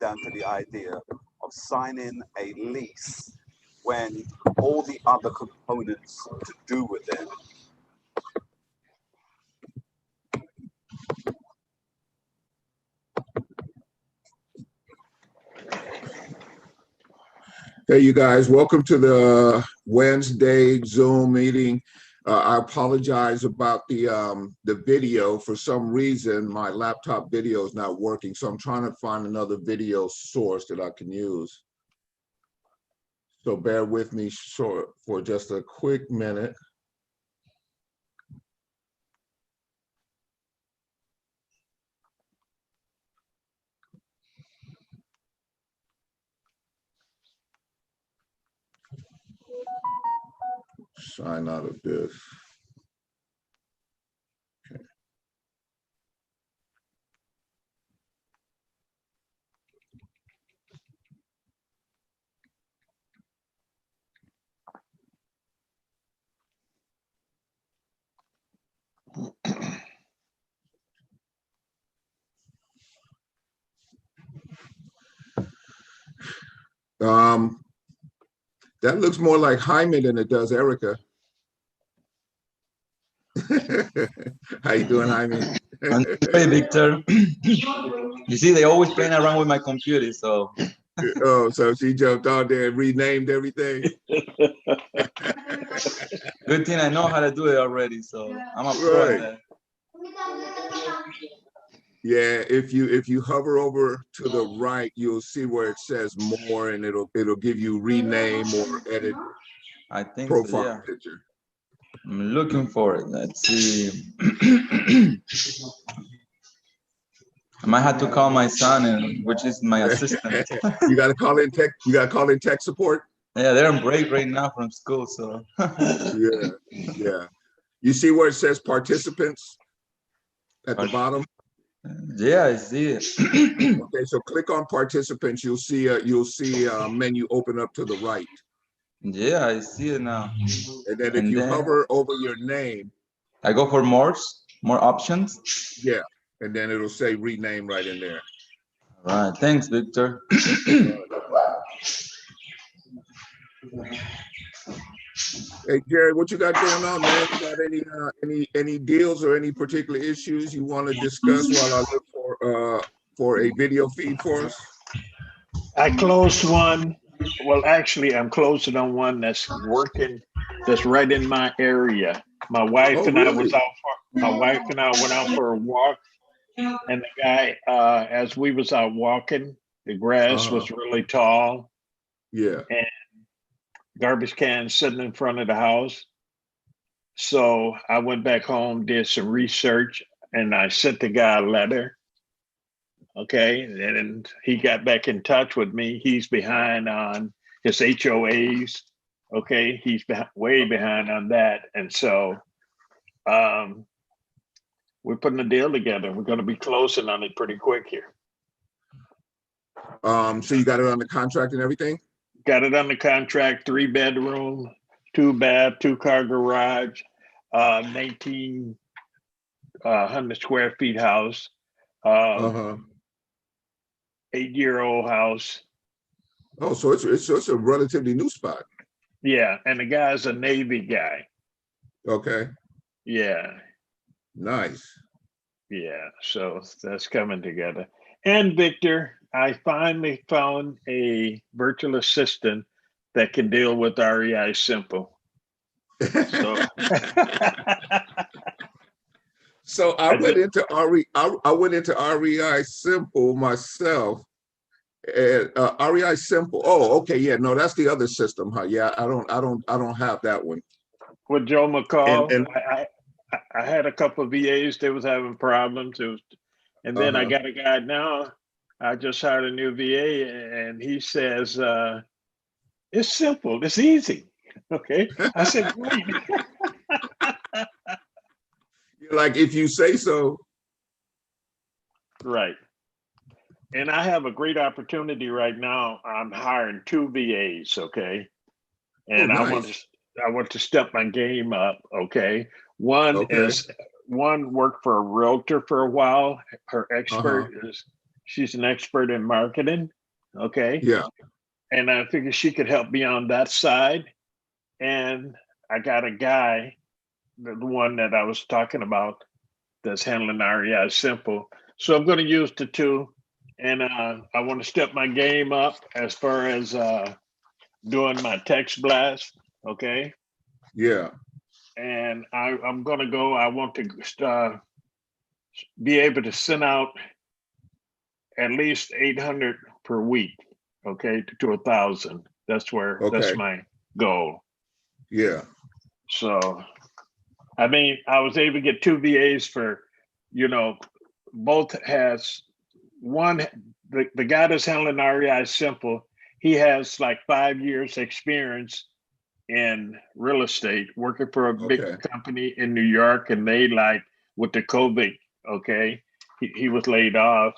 down to the idea of signing a lease when all the other components to do with it. Hey, you guys, welcome to the Wednesday Zoom meeting. I apologize about the video. For some reason, my laptop video is not working, so I'm trying to find another video source that I can use. So bear with me for just a quick minute. Sign out of this. Okay. That looks more like Jaime than it does Erica. How you doing, Jaime? I'm great, Victor. You see, they always playing around with my computer, so. Oh, so she jumped on there and renamed everything. Good thing I know how to do it already, so I'm a pro at that. Yeah, if you hover over to the right, you'll see where it says more, and it'll give you rename or edit. I think profile so, yeah. picture. I'm looking for it. Let's see. I might have to call my son, which is my assistant. You got to call in tech. You got to call in tech support. Yeah, they're on break right now from school, so. Yeah. You see where it says participants at the bottom? Yeah, I see it. Okay, so click on participants. You'll see a menu open up to the right. Yeah, I see it now. And then if you hover over your name, I go for more options. Yeah, and then it'll say rename right in there. All right, thanks, Victor. Hey, Jerry, what you got going on, man? You got any deals or any particular issues you want to discuss while I look for a video feed for us? I closed one. Well, actually, I'm closing on one that's working, that's right in my area. My wife and I went out for a walk, and the guy, as we was out walking, the grass was really tall. Yeah. And garbage cans sitting in front of the house. So I went back home, did some research, and I sent the guy a letter. Okay, and he got back in touch with me. He's behind on his HOAs. Okay, he's way behind on that. And so we're putting a deal together. We're going to be closing on it pretty quick here. So you got it on the contract and everything? Got it on the contract, 3-bedroom, 2-bath, 2-car garage, 1,900 square feet house, 8-year-old house. Oh, so it's a relatively new spot. Yeah, and the guy's a Navy guy. Okay. Yeah. Nice. Yeah, so that's coming together. And Victor, I finally found a virtual assistant that can deal with REI Simple. So, so I went into REI Simple myself. REI Simple. Oh, okay, yeah, no, that's the other system, huh? Yeah, I don't have that one. With Joe McCall, I had a couple of VAs that was having problems. And then I got a guy now. I just hired a new VA, and he says it's simple, it's easy. Okay, I said, great. You're like, if you say so. Right. And I have a great opportunity right now. I'm hiring 2 VAs, okay? And nice. I want to step my game up, okay? One worked for a realtor for a while. Her expert is She's an expert in marketing. Okay. Yeah, And I figured she could help me on that side. And I got a guy, the one that I was talking about, that's handling REI Simple. So I'm going to use the two. And I want to step my game up as far as doing my text blast. Okay. yeah, And I'm going to go, I want to be able to send out at least 800 per week. Okay. To 1,000. That's okay, my goal. yeah, So, I mean, I was able to get 2 VAs for, both has one, the guy that's handling REI Simple, he has like 5 years experience in real estate, working for a big okay, company in New York, and they like with the COVID, okay, he was laid off,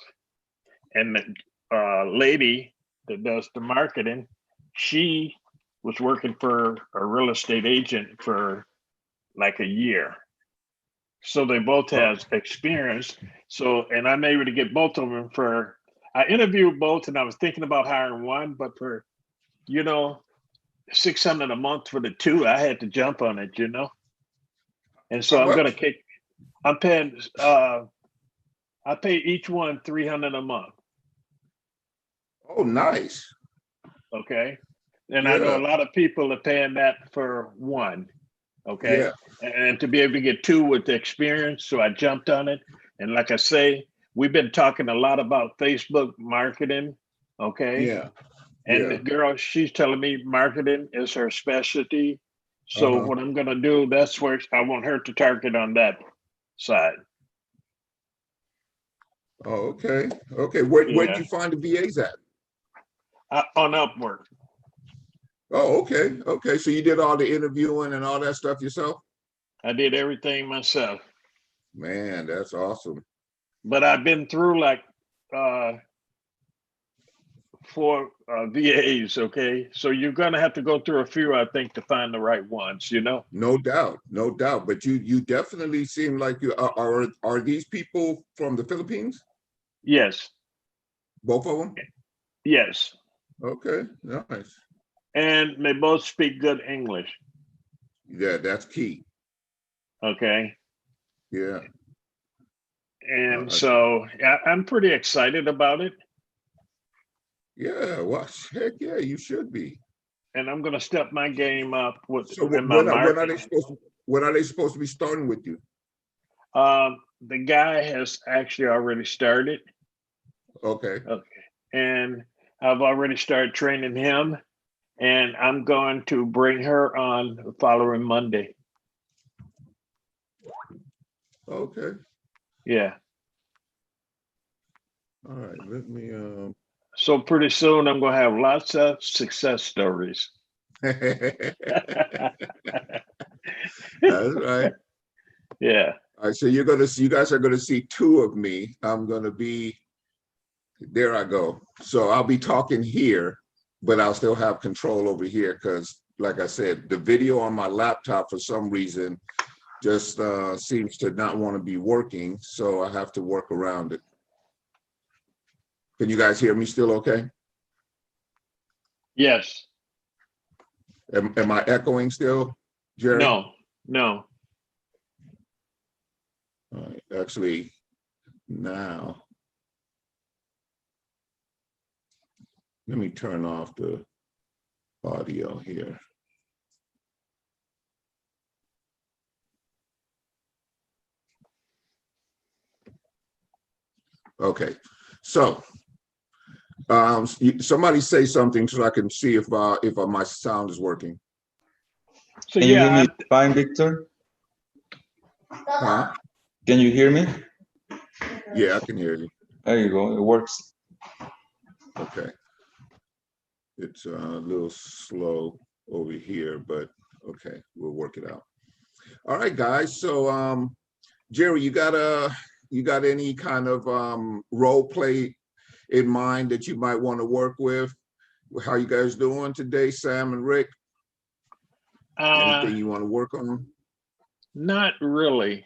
and the lady that does the marketing, she was working for a real estate agent for like a year. So they both oh, have experience. So, and I'm able to get both of them I interviewed both, and I was thinking about hiring one, but for, 600 a month for the two, I had to jump on it, And so how I'm going much? to I'm paying, I pay each one 300 a month. Oh, nice. Okay. And I know Yeah, a lot of people are paying that for one. Okay. yeah, And to be able to get two with the experience. So I jumped on it. And like I say, we've been talking a lot about Facebook marketing. Okay. yeah, And yeah, the girl, she's telling me marketing is her specialty. So uh-huh. what I'm going to do, that's where I want her to target on that side. Oh, okay, okay. Where'd Yeah. you find the VAs at? On Upwork. Oh, okay, okay. So you did all the interviewing and all that stuff yourself? I did everything myself. Man, that's awesome. But I've been through like 4 VAs. Okay. So you're going to have to go through a few, I think, to find the right ones, No doubt, no doubt. But you definitely seem like you are these people from the Philippines? Yes. Both of them? Yes. Okay, nice. And they both speak good English. Yeah, that's key. Okay. Yeah. And Uh, so I'm pretty excited about it. yeah, well, heck yeah, you should be. And I'm going to step my game up So in my when are they marketing. supposed to when are they supposed to be starting with you? The guy has actually already started. Okay. Okay. And I've already started training him. And I'm going to bring her on the following Monday. Okay. Yeah. All right. Let me So pretty soon I'm going to have lots of success stories. That's right. Yeah. All right. So you guys are gonna see 2 of me. I'm gonna be there I go. So I'll be talking here, but I'll still have control over here because like I said, the video on my laptop for some reason just seems to not want to be working. So I have to work around it. Can you guys hear me still okay? Yes. Am I echoing still, Jerry? No. All right. Actually, now, let me turn off the audio here. Okay, so somebody say something so I can see if my sound is working. So Can you hear yeah, me fine, Victor? Huh? Can you hear me? Yeah, I can hear you. There you go. It works. Okay. It's a little slow over here, but okay, we'll work it out. All right, guys. So Jerry, you got any kind of role play in mind that you might want to work with? How you guys doing today, Sam and Rick? Anything you want to work on? not really.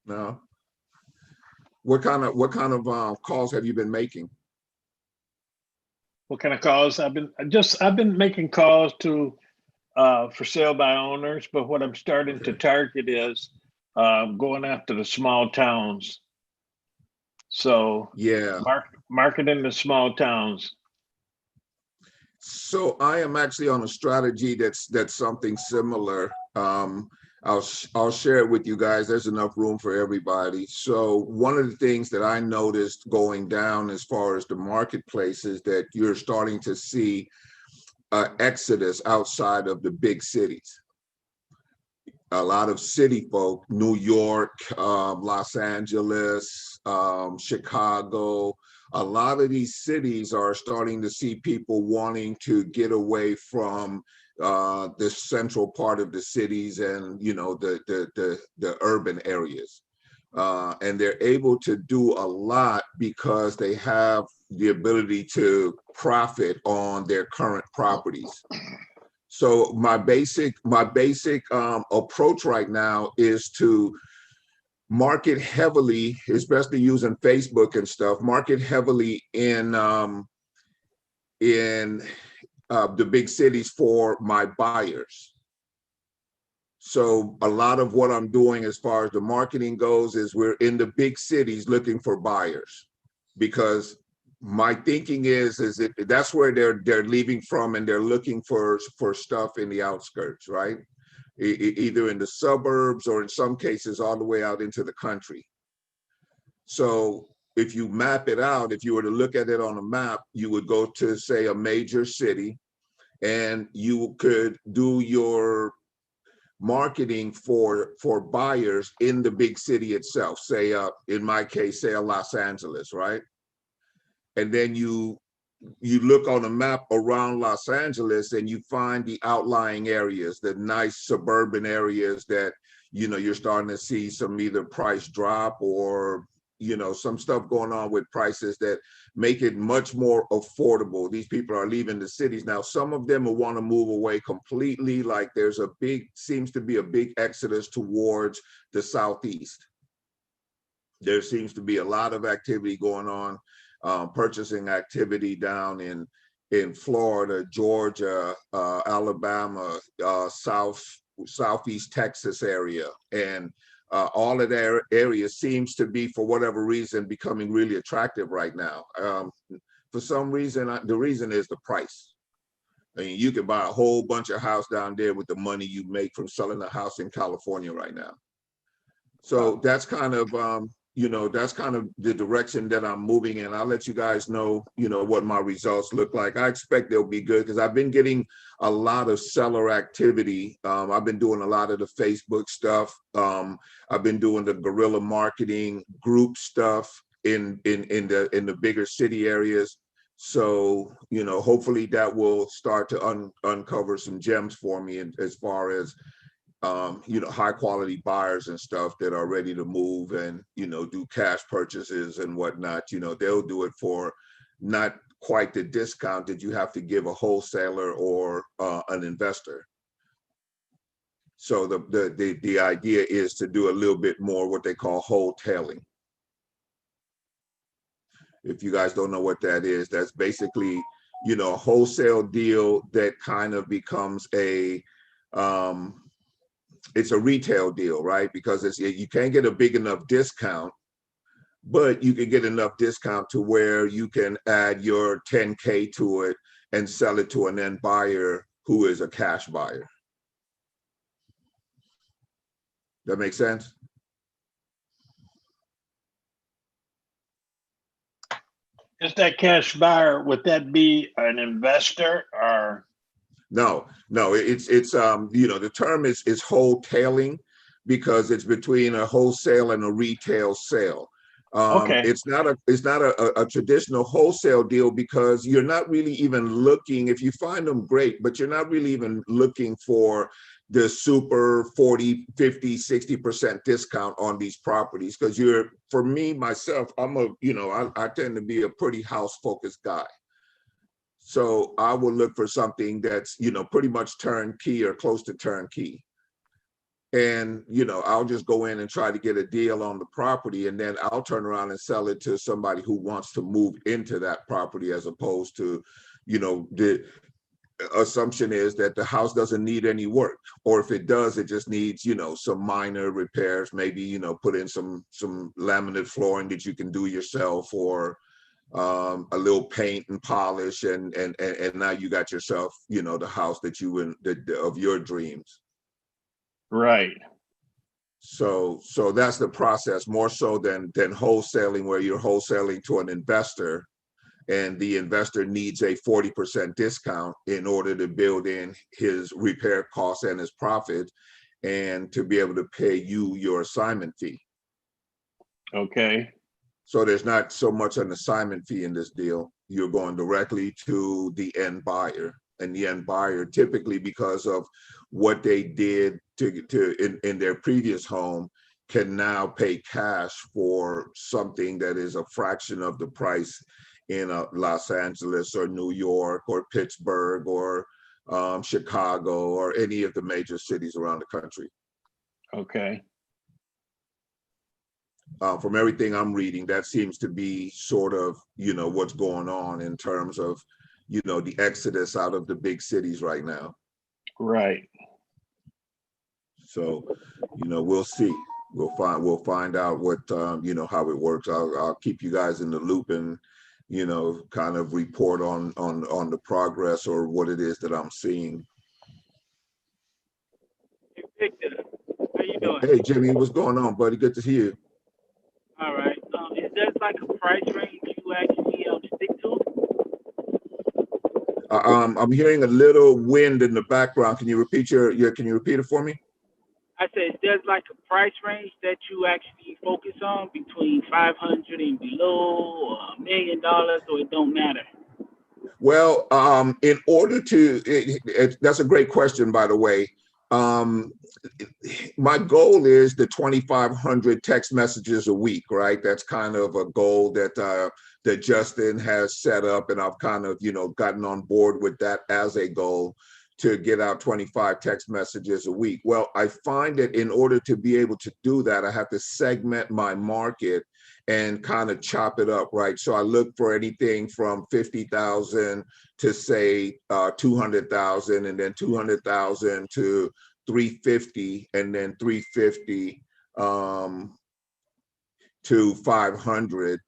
No. What kind of calls have you been making? What kind of calls? I've been making calls to for sale by owners, but what I'm starting to target is going after the small towns. So Yeah. market in the small towns. So I am actually on a strategy that's something similar. I'll share it with you guys. There's enough room for everybody. So one of the things that I noticed going down as far as the marketplace is that you're starting to see exodus outside of the big cities. A lot of city folk, New York, Los Angeles, Chicago, a lot of these cities are starting to see people wanting to get away from the central part of the cities and, you know, the urban areas. And they're able to do a lot because they have the ability to profit on their current properties. So my basic approach right now is to market heavily, especially using Facebook and stuff, market heavily in the big cities for my buyers. So a lot of what I'm doing as far as the marketing goes is we're in the big cities looking for buyers, because my thinking is that that's where they're leaving from, and they're looking for stuff in the outskirts, right? Either in the suburbs or in some cases all the way out into the country. So if you map it out, if you were to look at it on a map, you would go to, say, a major city, and you could do your marketing for buyers in the big city itself. Say, in my case, say Los Angeles, right? And then you look on a map around Los Angeles and you find the outlying areas, the nice suburban areas that, you know, you're starting to see some either price drop or, you know, some stuff going on with prices that make it much more affordable. These people are leaving the cities. Now, some of them will want to move away completely. Like there's seems to be a big exodus towards the Southeast. There seems to be a lot of activity going on. Purchasing activity down in Florida, Georgia, Alabama, Southeast Texas area, and all of that area seems to be, for whatever reason, becoming really attractive right now. For some reason, the reason is the price. I mean, you can buy a whole bunch of house down there with the money you make from selling a house in California right now. So that's kind of you know, that's kind of the direction that I'm moving in. I'll let you guys know, you know, what my results look like. I expect they'll be good because I've been getting a lot of seller activity. I've been doing a lot of the Facebook stuff. I've been doing the guerrilla marketing group stuff in the bigger city areas. So, you know, hopefully that will start to uncover some gems for me as far as you know, high quality buyers and stuff that are ready to move and, you know, do cash purchases and whatnot. You know, they'll do it for not quite the discount that you have to give a wholesaler or an investor. So the idea is to do a little bit more what they call wholetailing. If you guys don't know what that is, that's basically, you know, a wholesale deal that kind of becomes a it's a retail deal, right? Because you can't get a big enough discount, but you can get enough discount to where you can add your 10K to it and sell it to an end buyer who is a cash buyer. That makes sense? Is that cash buyer, would that be an investor or? No, it's you know, the term is wholetailing because it's between a wholesale and a retail sale. Okay. It's not a traditional wholesale deal because you're not really even looking, if you find them great, but you're not really even looking for the super 40, 50, 60% discount on these properties. Because for me, myself, I tend to be a pretty house focused guy. So I will look for something that's, you know, pretty much turnkey or close to turnkey. and I'll just go in and try to get a deal on the property, and then I'll turn around and sell it to somebody who wants to move into that property, as opposed to, the assumption is that the house doesn't need any work, or if it does, it just needs, some minor repairs, maybe, put in some laminate flooring that you can do yourself, or a little paint and polish, and now you got yourself, the house that of your dreams. Right. So that's the process, more so than wholesaling, where you're wholesaling to an investor, and the investor needs a 40% discount in order to build in his repair costs and his profit, and to be able to pay you your assignment fee. Okay. So there's not so much an assignment fee in this deal. You're going directly to the end buyer, and the end buyer, typically because of what they did in their previous home, can now pay cash for something that is a fraction of the price in Los Angeles or New York or Pittsburgh or Chicago or any of the major cities around the country. Okay. From everything I'm reading, that seems to be sort of, what's going on in terms of, the exodus out of the big cities right now. Right. So, we'll see. We'll find out what, how it works. I'll keep you guys in the loop, and, kind of report on the progress or what it is that I'm seeing. Hey, Victor, how you doing? Hey, Jimmy, what's going on, buddy? Good to see you. All right. Is there like a price range you actually stick to? I'm hearing a little wind in the background. Can you repeat can you repeat it for me? I said, there's like a price range that you actually focus on between 500 and below, or $1 million, or it don't matter? Well, in order to, that's a great question, by the way. My goal is the 2,500 text messages a week, right? That's kind of a goal that Justin has set up, and I've kind of, gotten on board with that as a goal, to get out 25 text messages a week. Well, I find that in order to be able to do that, I have to segment my market and kind of chop it up, right? So I look for anything from 50,000 to say 200,000, and then 200,000 to 350, and then 350 to 500.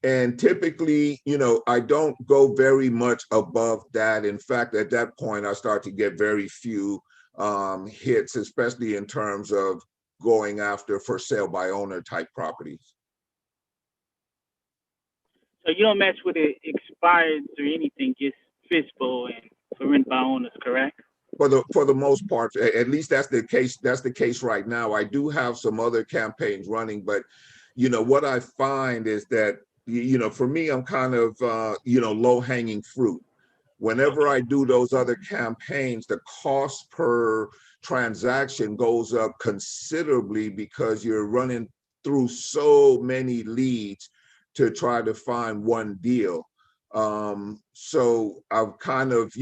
And typically, I don't go very much above that. In fact, at that point, I start to get very few hits, especially in terms of going after for sale by owner type properties. So you don't mess with the expireds or anything, just FSBO and for rent by owners, correct? For the most part, at least that's the case. That's the case right now. I do have some other campaigns running, but what I find is that, for me, I'm kind of low hanging fruit. Whenever I do those other campaigns, the cost per transaction goes up considerably, because you're running through so many leads to try to find one deal. So I've kind of,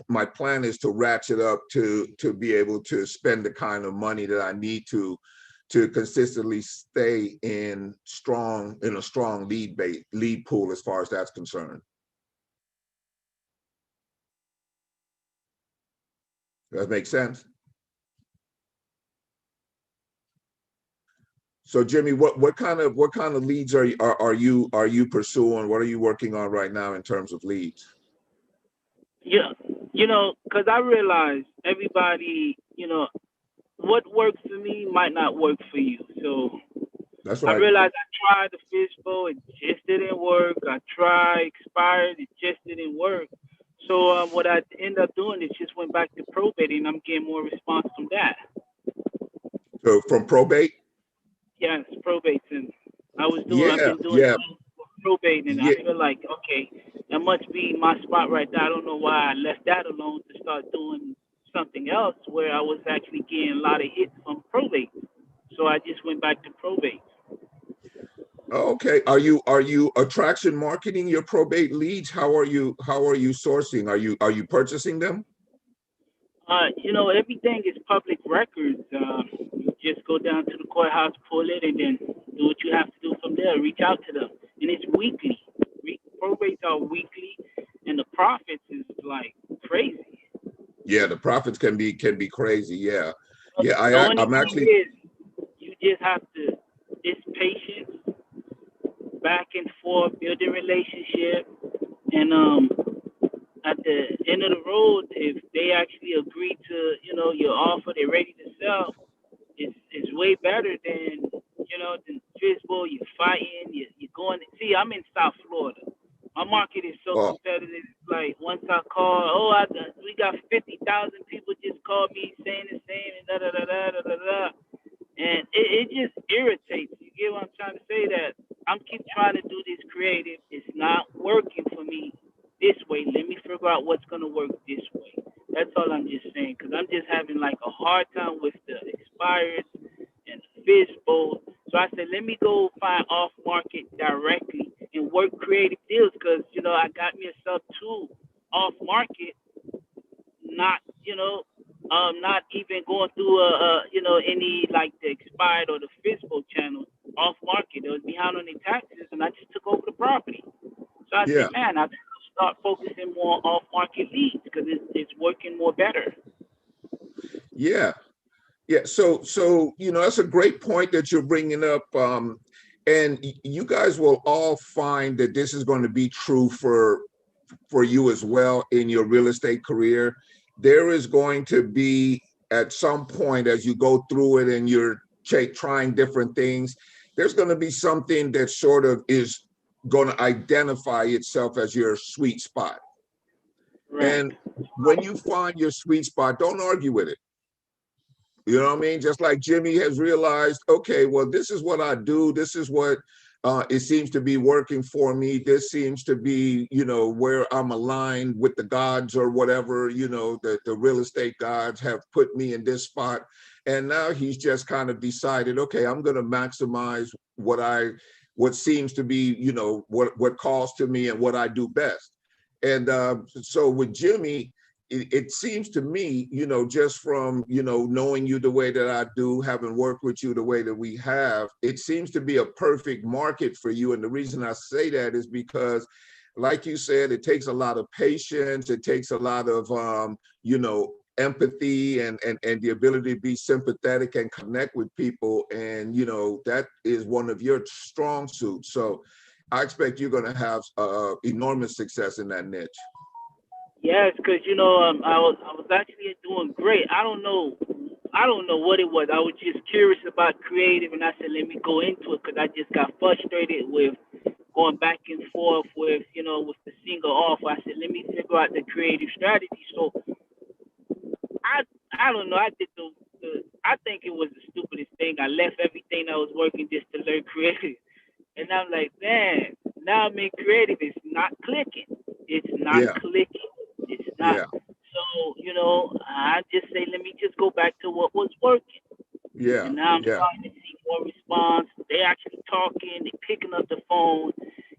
my plan is to ratchet up to be able to spend the kind of money that I need to consistently stay in a strong lead pool as far as that's concerned. Does that make sense? So Jimmy, what kind of leads are you pursuing? What are you working on right now in terms of leads? Yeah, because I realize everybody, what works for me might not work for you. So that's right. I realized I tried the FSBO, it just didn't work. I tried expired, it just didn't work. So what I ended up doing is just went back to probate, and I'm getting more response from that. So from probate? Yes, probate, and I've been doing probate, and I feel like, okay, that must be my spot right there. I don't know why I left that alone to start doing something else where I was actually getting a lot of hits from probate. So I just went back to probate. Okay. Are you attraction marketing your probate leads? How are you sourcing? Are you purchasing them? You know, everything is public records. You just go down to the courthouse, pull it, and then do what you have to do from there. Reach out to them, and it's weekly. Probates are weekly, and the profits is like crazy. Yeah, the profits can be crazy. Yeah, The yeah. only I'm thing actually. is, you just have to. It's patience, back and forth, building relationship, and at the end of the road, if they actually agree to, you know, your offer, they're ready to sell. It's way better than, you know, than Frisbee. You're fighting. You're going. See, I'm in South Florida. My market is so Oh, competitive. Like once I call, we got 50,000 people just called me saying the same and da da da da da da da. And it just irritates. You get what I'm trying to say? That I'm keep trying to do this creative. It's not working for me this way. Let me figure out what's gonna work this way. That's all I'm just saying. Cause I'm just having like a hard time with the expires and the fishbowl. So I said, let me go find off market directly and work creative deals. Cause you know I got me a sub two off market, not not even going through you know, any like the expired or the physical channels off market. It was behind on the taxes, and I just took over the property. So I yeah, said, man, I start focusing more off market leads because it's working more better. yeah, yeah. So you know, that's a great point that you're bringing up. And you guys will all find that this is going to be true for you as well in your real estate career. There is going to be at some point as you go through it and you're trying different things, there's going to be something that sort of is going to identify itself as your sweet spot. Right. And when you find your sweet spot, don't argue with it. You know what I mean? Just like Jimmy has realized, okay, well, this is what I do. This is what it seems to be working for me. This seems to be, you know, where I'm aligned with the gods or whatever, you know, the real estate gods have put me in this spot. And now he's just kind of decided, okay, I'm going to maximize what seems to be, you know, what calls to me and what I do best. And so with Jimmy, it seems to me, you know, just from, you know, knowing you the way that I do, having worked with you the way that we have, it seems to be a perfect market for you. And the reason I say that is because, like you said, it takes a lot of patience. It takes a lot of, you know, empathy and the ability to be sympathetic and connect with people. And, you know, that is one of your strong suits. So I expect you're going to have enormous success in that niche. Yes, because you know, I was actually doing great. I don't know what it was. I was just curious about creative, and I said, let me go into it because I just got frustrated with going back and forth with, you know, with the single offer. I said, let me figure out the creative strategy. So I don't know. I did I think it was the stupidest thing. I left everything that was working just to learn creative, and I'm like, man, now I'm in creative. It's not clicking. It's not Yeah, clicking. It's not. yeah, So, you know, I just say, let me just go back to what was working. yeah, And now I'm yeah, starting to see more response. They actually talking, they picking up the phone,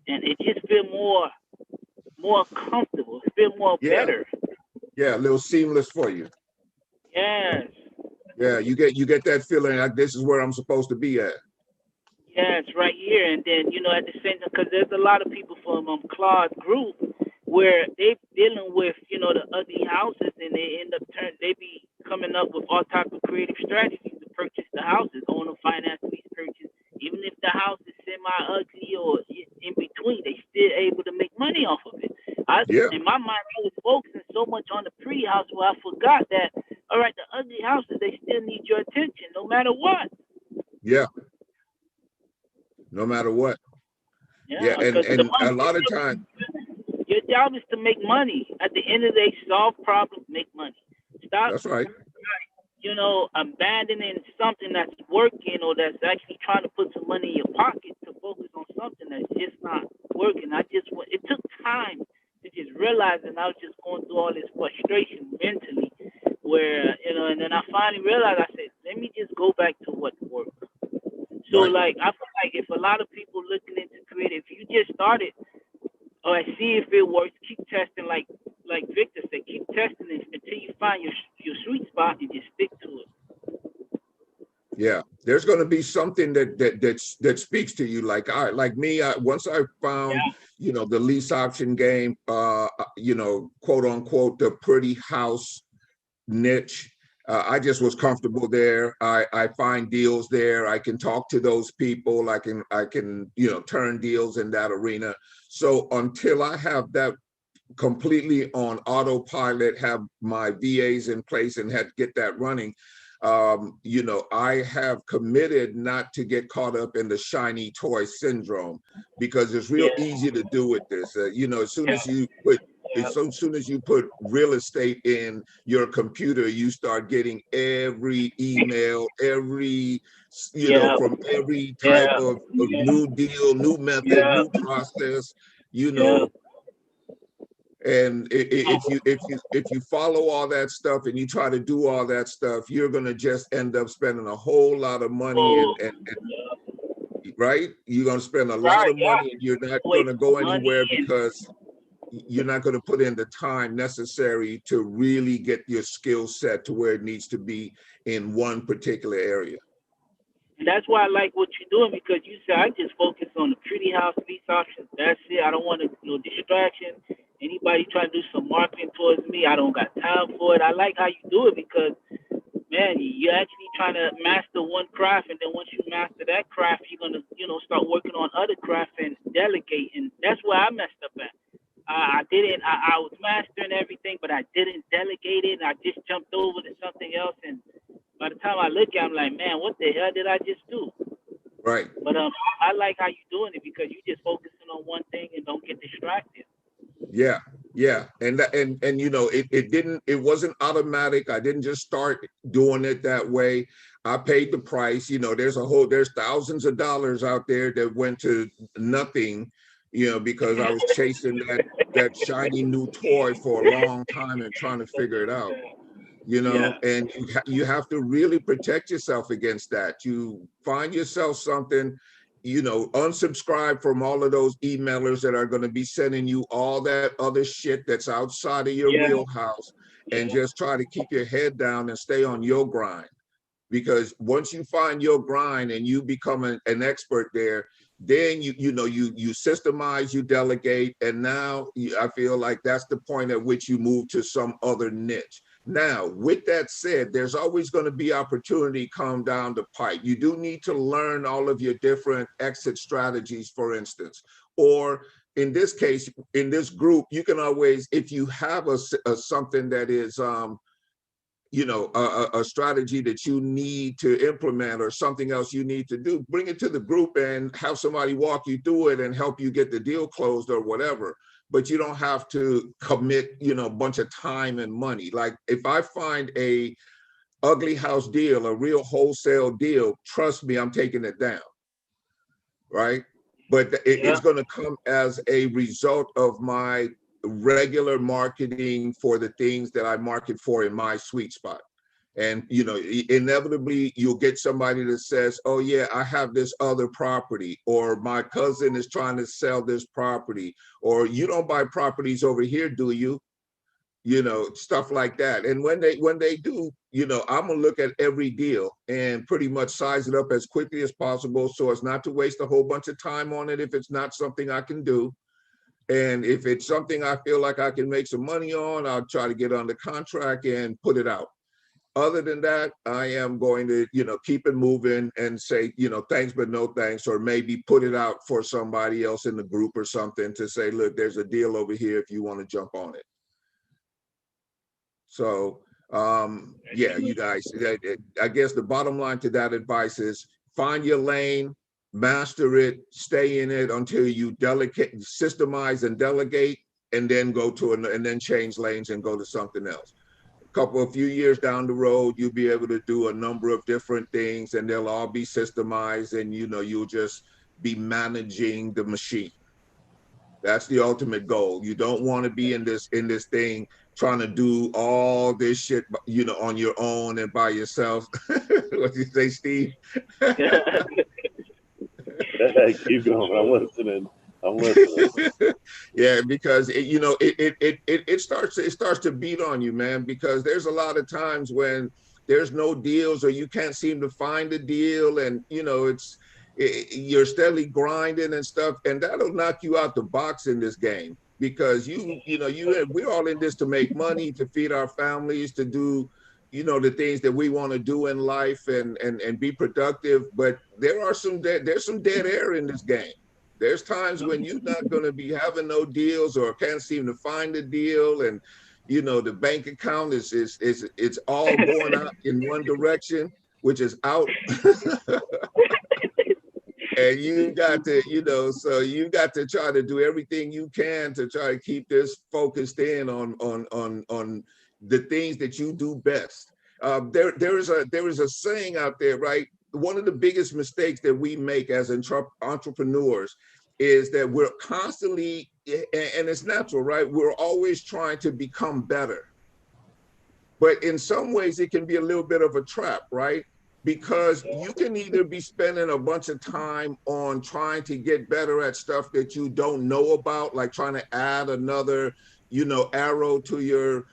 and it just feel more comfortable. It feel more yeah, better. yeah. A little seamless for you. Yes. Yeah, you get that feeling like this is where I'm supposed to be at. Yes, right here. And then, you know, at the same time, because there's a lot of people from Claude's group where they dealing with, you know, the ugly houses, and they be coming up with all type of creative strategies to purchase the houses, owner finance lease purchase. Even if the house is semi-ugly or in between, they still able to make money off of it. Yeah, In my mind, I was focusing so much on the pre-house where I forgot that, all right, the ugly houses, they still need your attention no matter what. yeah. No matter what. Yeah, Yeah, because the and a lot of money, time, your job is to make money. At the end of the day, solve problems, make money. Stop, that's right. you know, abandoning something that's working or that's actually trying to put some money in your pocket to focus on something that's just not working. It took time to just realize, and I was just going through all this frustration mentally where, you know, and then I finally realized, I said, let me just go back to what works. So, Right. like, I feel like if a lot of people looking into creative, if you just started or see if it works, keep testing, like Victor said, keep testing it until you find your there's going to be something that speaks to you. Like once I found, you know, the lease option game, you know, quote unquote, the pretty house niche. I just was comfortable there. I find deals there. I can talk to those people. I can, you know, turn deals in that arena. So until I have that completely on autopilot, have my VAs in place and get that running, you know, I have committed not to get caught up in the shiny toy syndrome, because it's real easy to do with this. You know, as soon as you put real estate in your computer, you start getting every email, every, you know, from every type of new deal, new method, new process, you know. And if you follow all that stuff and you try to do all that stuff, you're gonna just end up spending a whole lot of money and right? You're gonna spend a lot of money and you're not gonna go anywhere because you're not gonna put in the time necessary to really get your skill set to where it needs to be in one particular area. And that's why I like what you're doing, because you said I just focus on the pretty house lease options. That's it. I don't want no distraction. Anybody trying to do some marketing towards me, I don't got time for it. I like how you do it, because, man, you're actually trying to master one craft, and then once you master that craft, you're gonna, you know, start working on other crafts and delegate. And that's where I messed up at. I was mastering everything, but I didn't delegate it, and I just jumped over to something else. And by the time I look at it, I'm like, man, what the hell did I just do? Right. But I like how you're doing it, because you just focusing on one thing and don't get distracted. Yeah, and you know, it wasn't automatic. I didn't just start doing it that way. I paid the price. You know, there's thousands of dollars out there that went to nothing, you know, because I was chasing that shiny new toy for a long time and trying to figure it out. You know, and you have to really protect yourself against that. You find yourself something, you know, unsubscribe from all of those emailers that are going to be sending you all that other shit that's outside of your wheelhouse, and just try to keep your head down and stay on your grind. Because once you find your grind and you become an expert there, then you systemize, you delegate, and now I feel like that's the point at which you move to some other niche. Now, with that said, there's always going to be opportunity come down the pipe. You do need to learn all of your different exit strategies, for instance, or in this case, in this group, you can always, if you have a something that is, you know, a strategy that you need to implement or something else you need to do, bring it to the group and have somebody walk you through it and help you get the deal closed or whatever. But you don't have to commit, you know, a bunch of time and money. Like if I find a ugly house deal, a real wholesale deal, trust me, I'm taking it down, right? But it's going to come as a result of my regular marketing for the things that I market for in my sweet spot. And, you know, inevitably you'll get somebody that says, oh yeah, I have this other property, or my cousin is trying to sell this property, or you don't buy properties over here, do you? You know, stuff like that. And when they do, you know, I'm gonna look at every deal and pretty much size it up as quickly as possible, so as not to waste a whole bunch of time on it if it's not something I can do. And if it's something I feel like I can make some money on, I'll try to get under contract and put it out. Other than that, I am going to, you know, keep it moving and say, you know, thanks, but no thanks, or maybe put it out for somebody else in the group or something to say, look, there's a deal over here if you want to jump on it. So, yeah, you guys, I guess the bottom line to that advice is find your lane, master it, stay in it until you delegate, systemize and delegate, and then go to and then change lanes and go to something else. A few years down the road, you'll be able to do a number of different things, and they'll all be systemized, and you know, you'll just be managing the machine. That's the ultimate goal. You don't want to be in this thing trying to do all this shit, you know, on your own and by yourself. What do you say, Steve? Keep going. I'm listening. Yeah, because you know, it starts to beat on you, man, because there's a lot of times when there's no deals, or you can't seem to find a deal, and you know you're steadily grinding and stuff, and that'll knock you out the box in this game, because we're all in this to make money, to feed our families, to do the things that we want to do in life, and be productive. But there's some dead air in this game. There's times when you're not going to be having no deals, or can't seem to find a deal, and the bank account it's all going out in one direction, which is out. And you got to, so you got to try to do everything you can to try to keep this focused in on the things that you do best. There is a saying out there, right? One of the biggest mistakes that we make as entrepreneurs is that we're constantly, and it's natural, right? We're always trying to become better. But in some ways, it can be a little bit of a trap, right? Because you can either be spending a bunch of time on trying to get better at stuff that you don't know about, like trying to add another, arrow to your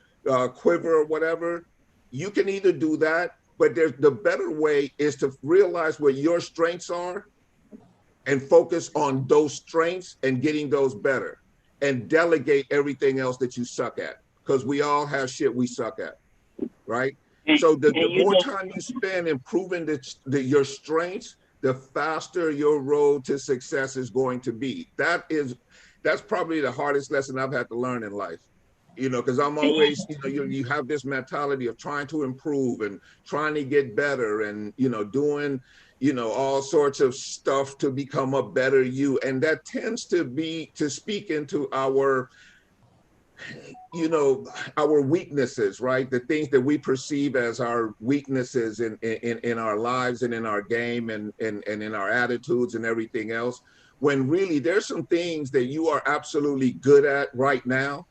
quiver or whatever. You can either do that, but the better way is to realize what your strengths are and focus on those strengths and getting those better, and delegate everything else that you suck at, because we all have shit we suck at, right? So the more time you spend improving your strengths, the faster your road to success is going to be. That's probably the hardest lesson I've had to learn in life, because I'm always, you have this mentality of trying to improve and trying to get better, and, doing, all sorts of stuff to become a better you. And that tends to speak into our weaknesses, right? The things that we perceive as our weaknesses in our lives and in our game and in our attitudes and everything else, when really there's some things that you are absolutely good at right now.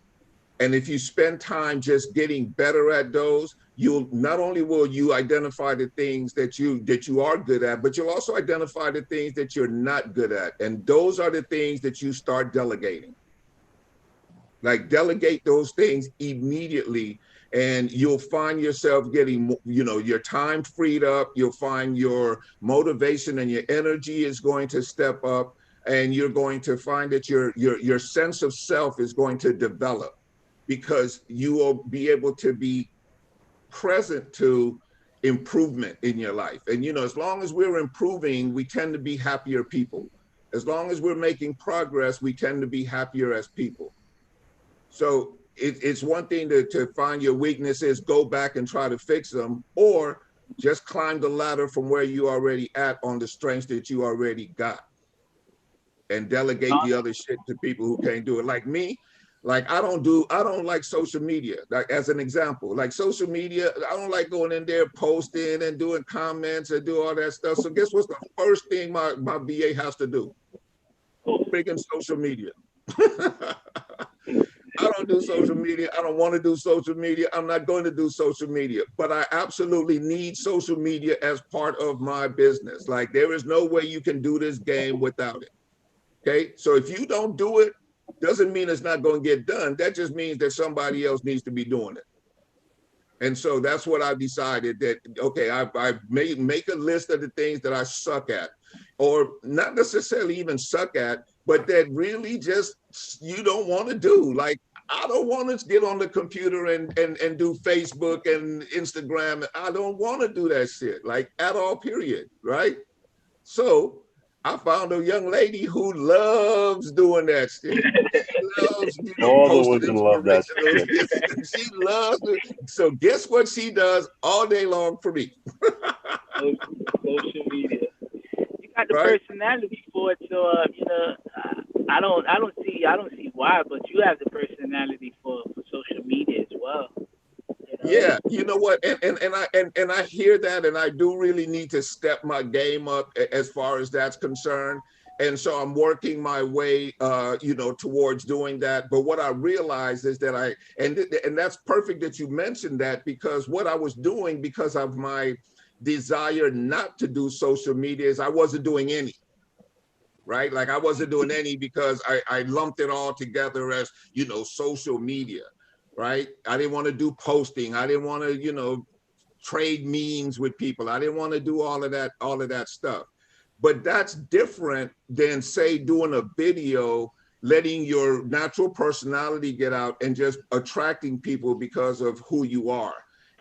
And if you spend time just getting better at those, you'll not only will you identify the things that you are good at, but you'll also identify the things that you're not good at. And those are the things that you start delegating. Like, delegate those things immediately, and you'll find yourself getting, your time freed up. You'll find your motivation and your energy is going to step up, and you're going to find that your sense of self is going to develop, because you will be able to be present to improvement in your life. And, as long as we're improving, we tend to be happier people. As long as we're making progress, we tend to be happier as people. So it's one thing to find your weaknesses, go back and try to fix them, or just climb the ladder from where you already at on the strengths that you already got, and delegate the other shit to people who can't do it. Like me, like I don't like social media. Like, as an example, like social media, I don't like going in there posting and doing comments and do all that stuff. So guess what's the first thing my VA has to do? Freaking social media. I don't do social media. I don't want to do social media. I'm not going to do social media, but I absolutely need social media as part of my business. Like, there is no way you can do this game without it. Okay. So if you don't do it, doesn't mean it's not going to get done. That just means that somebody else needs to be doing it. And so that's what I decided, that, okay, I make a list of the things that I suck at, or not necessarily even suck at, but that really just you don't want to do. Like, I don't want to get on the computer and do Facebook and Instagram. I don't want to do that shit, like, at all, period, right? So I found a young lady who loves doing that shit. She loves, all the women love that shit. She loves it. So guess what she does all day long for me? Social media. You got the personality for it, so I don't see why, but you have the personality for social media as well. Yeah, you know what, and I hear that, and I do really need to step my game up as far as that's concerned. And so I'm working my way, towards doing that. But what I realized is that and that's perfect that you mentioned that, because what I was doing, because of my desire not to do social media, is I wasn't doing any. Right? Like, I wasn't doing any because I lumped it all together as, social media, right? I didn't want to do posting. I didn't want to, trade memes with people. I didn't want to do all of that stuff. But that's different than, say, doing a video, letting your natural personality get out and just attracting people because of who you are.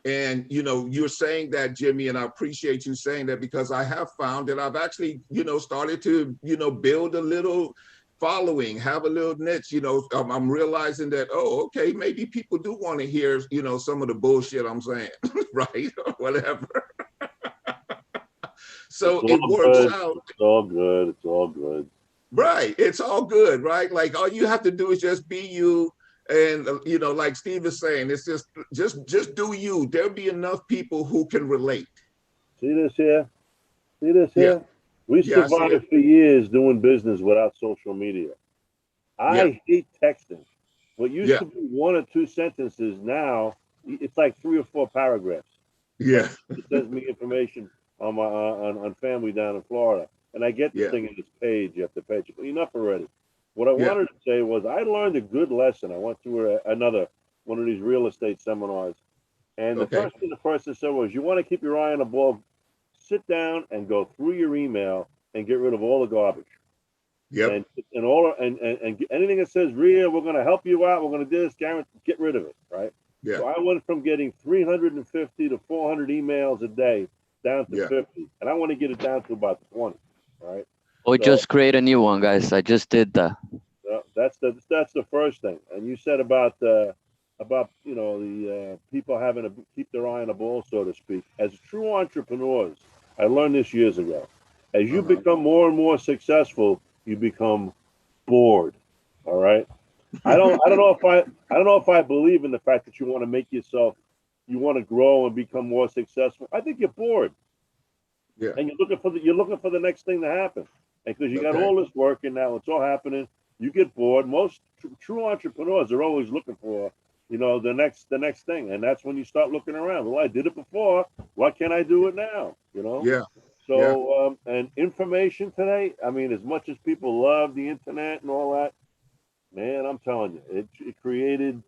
And, you know, you're saying that, Jimmy, and I appreciate you saying that, because I have found that I've actually, you know, started to, you know, build a little following, have a little niche. You know, I'm realizing that, oh, okay, maybe people do want to hear, you know, some of the bullshit I'm saying, right? Or whatever. So it works out. It's all good. It's all good. Right. It's all good, right? Like, all you have to do is just be you. And, you know, like Steve is saying, it's just do you. There'll be enough people who can relate. See this here? See this here? Yeah. We Yeah, survived for years doing business without social media. I hate texting. What used to be 1 or 2 sentences, now it's like 3 or 4 paragraphs. Yeah. It sends me information on my on family down in Florida, and I get this thing in this page after page. Enough already. What I wanted to say was I learned a good lesson. I went to another one of these real estate seminars, and the first thing the person said was, "You want to keep your eye on the ball. Sit down and go through your email and get rid of all the garbage. And anything that says, Ria, we're going to help you out. We're going to do this, guarantee, get rid of it, right? Yeah. So I went from getting 350 to 400 emails a day down to 50. And I want to get it down to about 20, right? Or just create a new one, guys. I just did that. That's the first thing. And you said about you know, the people having to keep their eye on the ball, so to speak. As true entrepreneurs, I learned this years ago. As you become more and more successful, you become bored. All right. I don't know if I believe in the fact that you want to make yourself, you want to grow and become more successful. I think you're bored. Yeah. And you're looking for the next thing to happen. And because you got all this work and now it's all happening, you get bored. Most true entrepreneurs are always looking for, you know, the next thing. And that's when you start looking around. Well, I did it before. Why can't I do it now? You know? Yeah. So, and information today, I mean, as much as people love the internet and all that, man, I'm telling you, it created,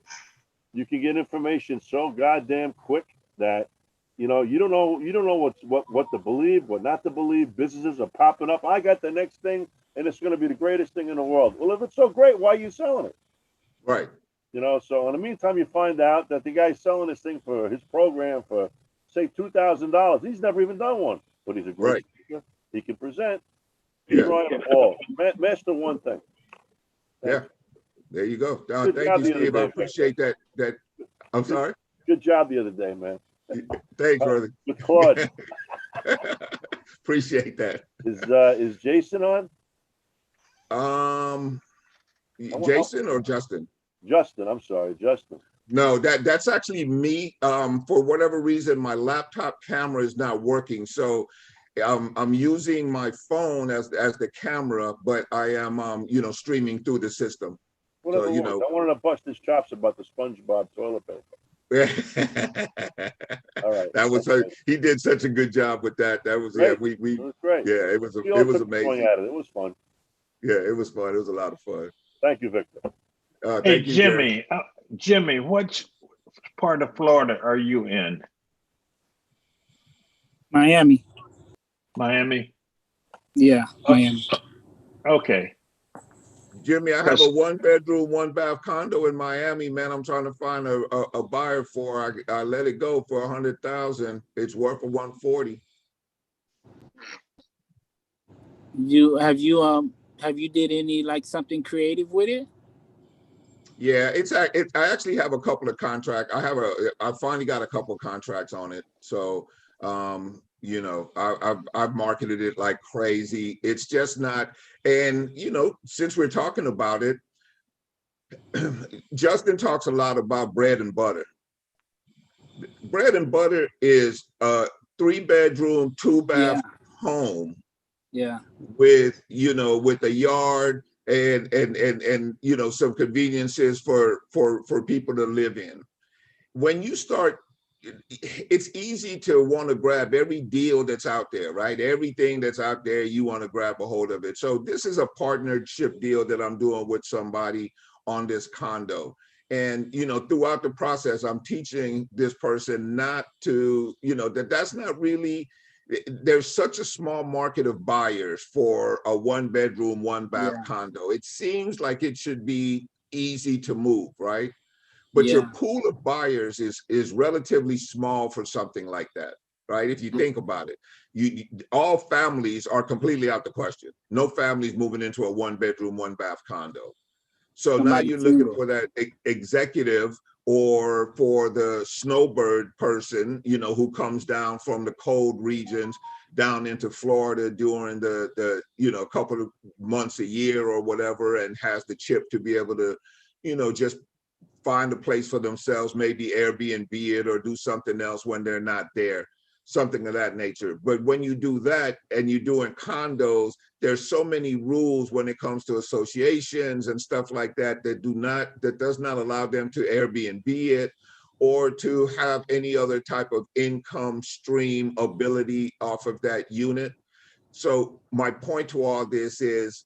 you can get information so goddamn quick that, you know, you don't know what to believe, what not to believe. Businesses are popping up. I got the next thing, and it's going to be the greatest thing in the world. Well, if it's so great, why are you selling it? Right. You know, so in the meantime, you find out that the guy's selling this thing for his program for, say, $2,000. He's never even done one, but he's a great speaker. He can present. He's right on the ball. Master one thing. Thanks. There you go. Thank you, Steve. I appreciate that. I'm sorry. Good job the other day, man. Thanks, brother. With Claude. Appreciate that. Is Jason on? Jason or Justin? Justin, I'm sorry, Justin. No, that's actually me. For whatever reason, my laptop camera is not working, so I'm using my phone as the camera, but I am you know, streaming through the system. Whatever, so, you know, I wanted to bust his chops about the SpongeBob toilet paper. All right. That was he did such a good job with that. That was great. It was great. Yeah, it was amazing. It was fun. Yeah, it was fun. It was a lot of fun. Thank you, Victor. Hey, Jimmy. Jimmy, what part of Florida are you in? Miami. Miami? Yeah, Miami. Okay. Jimmy, I have a 1-bedroom, 1-bath condo in Miami, man. I'm trying to find a buyer for. I let it go for $100,000. It's worth for $140. Have you did any like something creative with it? Yeah, I actually have a couple of contracts. I finally got a couple of contracts on it. So you know, I've marketed it like crazy. It's just not, and you know, since we're talking about it, Justin talks a lot about bread and butter. Bread and butter is a 3-bedroom, 2-bath home. Yeah. With, you know, with a yard and you know, some conveniences for people to live in. When you start, it's easy to want to grab every deal that's out there, right? Everything that's out there, you want to grab a hold of it. So this is a partnership deal that I'm doing with somebody on this condo. And, throughout the process, I'm teaching this person not to, that's not really, there's such a small market of buyers for a 1-bedroom, 1-bath condo. It seems like it should be easy to move, right? But your pool of buyers is relatively small for something like that, right? If you think about it, all families are completely out the question. No families moving into a 1-bedroom, 1-bath condo. So now you're looking for that executive or for the snowbird person, who comes down from the cold regions down into Florida during the couple of months a year or whatever, and has the chip to be able to, just find a place for themselves, maybe Airbnb it or do something else when they're not there, something of that nature. But when you do that and you're doing condos, there's so many rules when it comes to associations and stuff like that that does not allow them to Airbnb it or to have any other type of income stream ability off of that unit. So my point to all this is,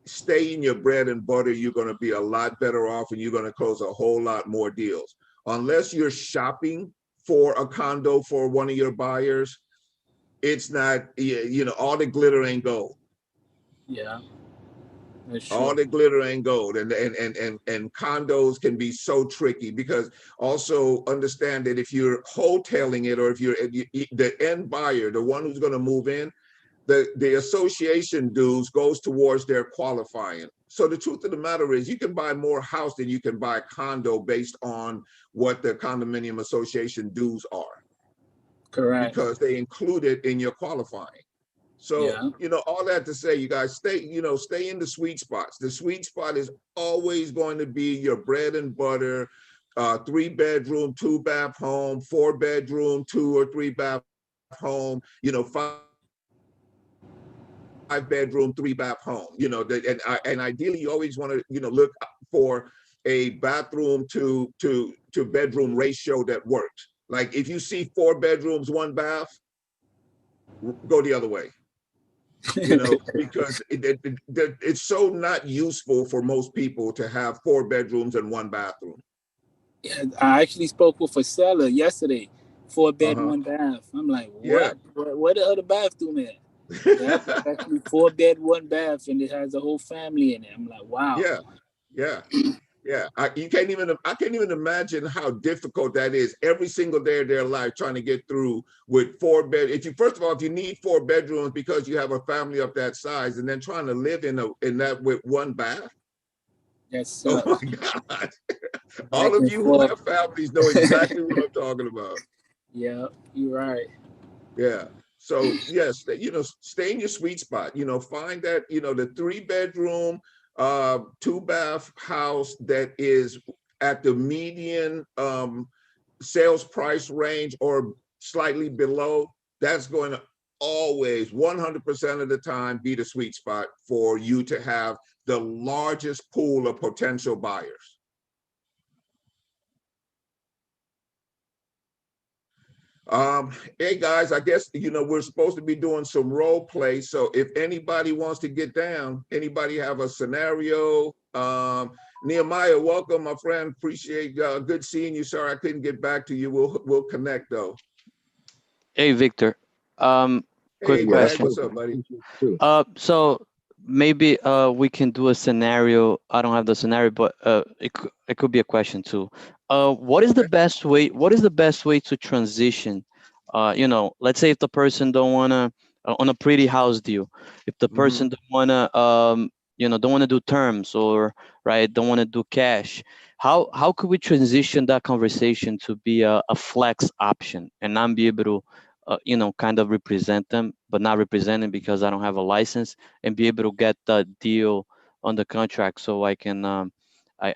stay in your bread and butter. You're going to be a lot better off, and you're going to close a whole lot more deals. Unless you're shopping for a condo for one of your buyers, it's not, all the glitter ain't gold. Yeah, that's true. All the glitter ain't gold. And condos can be so tricky, because also understand that if you're wholesaling it, or if you're the end buyer, the one who's going to move in, the association dues goes towards their qualifying. So the truth of the matter is, you can buy more house than you can buy condo based on what the condominium association dues are. Correct. Because they include it in your qualifying. So, all that to say, you guys stay in the sweet spots. The sweet spot is always going to be your bread and butter, 3-bedroom, 2-bath home, 4-bedroom, 2 or 3-bath home, 5-bedroom, 3-bath home, and ideally you always want to, look for a bathroom to bedroom ratio that works. Like if you see 4 bedrooms, 1 bath, go the other way, because it's so not useful for most people to have 4 bedrooms and 1 bathroom. Yeah, I actually spoke with a seller yesterday, 4-bed, 1 bath. I'm like, what? Yeah. Where the other bathroom at? Yeah, actually 4-bed, 1 bath, and it has a whole family in it. I'm like, wow. Yeah. I can't even imagine how difficult that is every single day of their life, trying to get through with 4 bed. If you need 4 bedrooms because you have a family of that size, and then trying to live in that with 1 bath. Yes. Oh my God. All of you who have families know exactly what I'm talking about. Yeah, you're right. Yeah. So yes, stay in your sweet spot. Find that, the 3-bedroom, 2-bath house that is at the median sales price range or slightly below. That's going to always 100% of the time be the sweet spot for you to have the largest pool of potential buyers. Hey guys, I guess we're supposed to be doing some role play. So if anybody wants to get down, anybody have a scenario? Nehemiah, welcome, my friend. Appreciate good seeing you. Sorry I couldn't get back to you. We'll connect though. Hey Victor. Quick question. What's up, buddy? So maybe we can do a scenario. I don't have the scenario, but it could be a question too. What is the best way? What is the best way to transition? Let's say if the person don't wanna on a pretty house deal, if the person don't wanna don't wanna do terms, or don't wanna do cash, how could we transition that conversation to be a flex option and not be able to kind of represent them, but not representing because I don't have a license, and be able to get the deal on the contract so I can a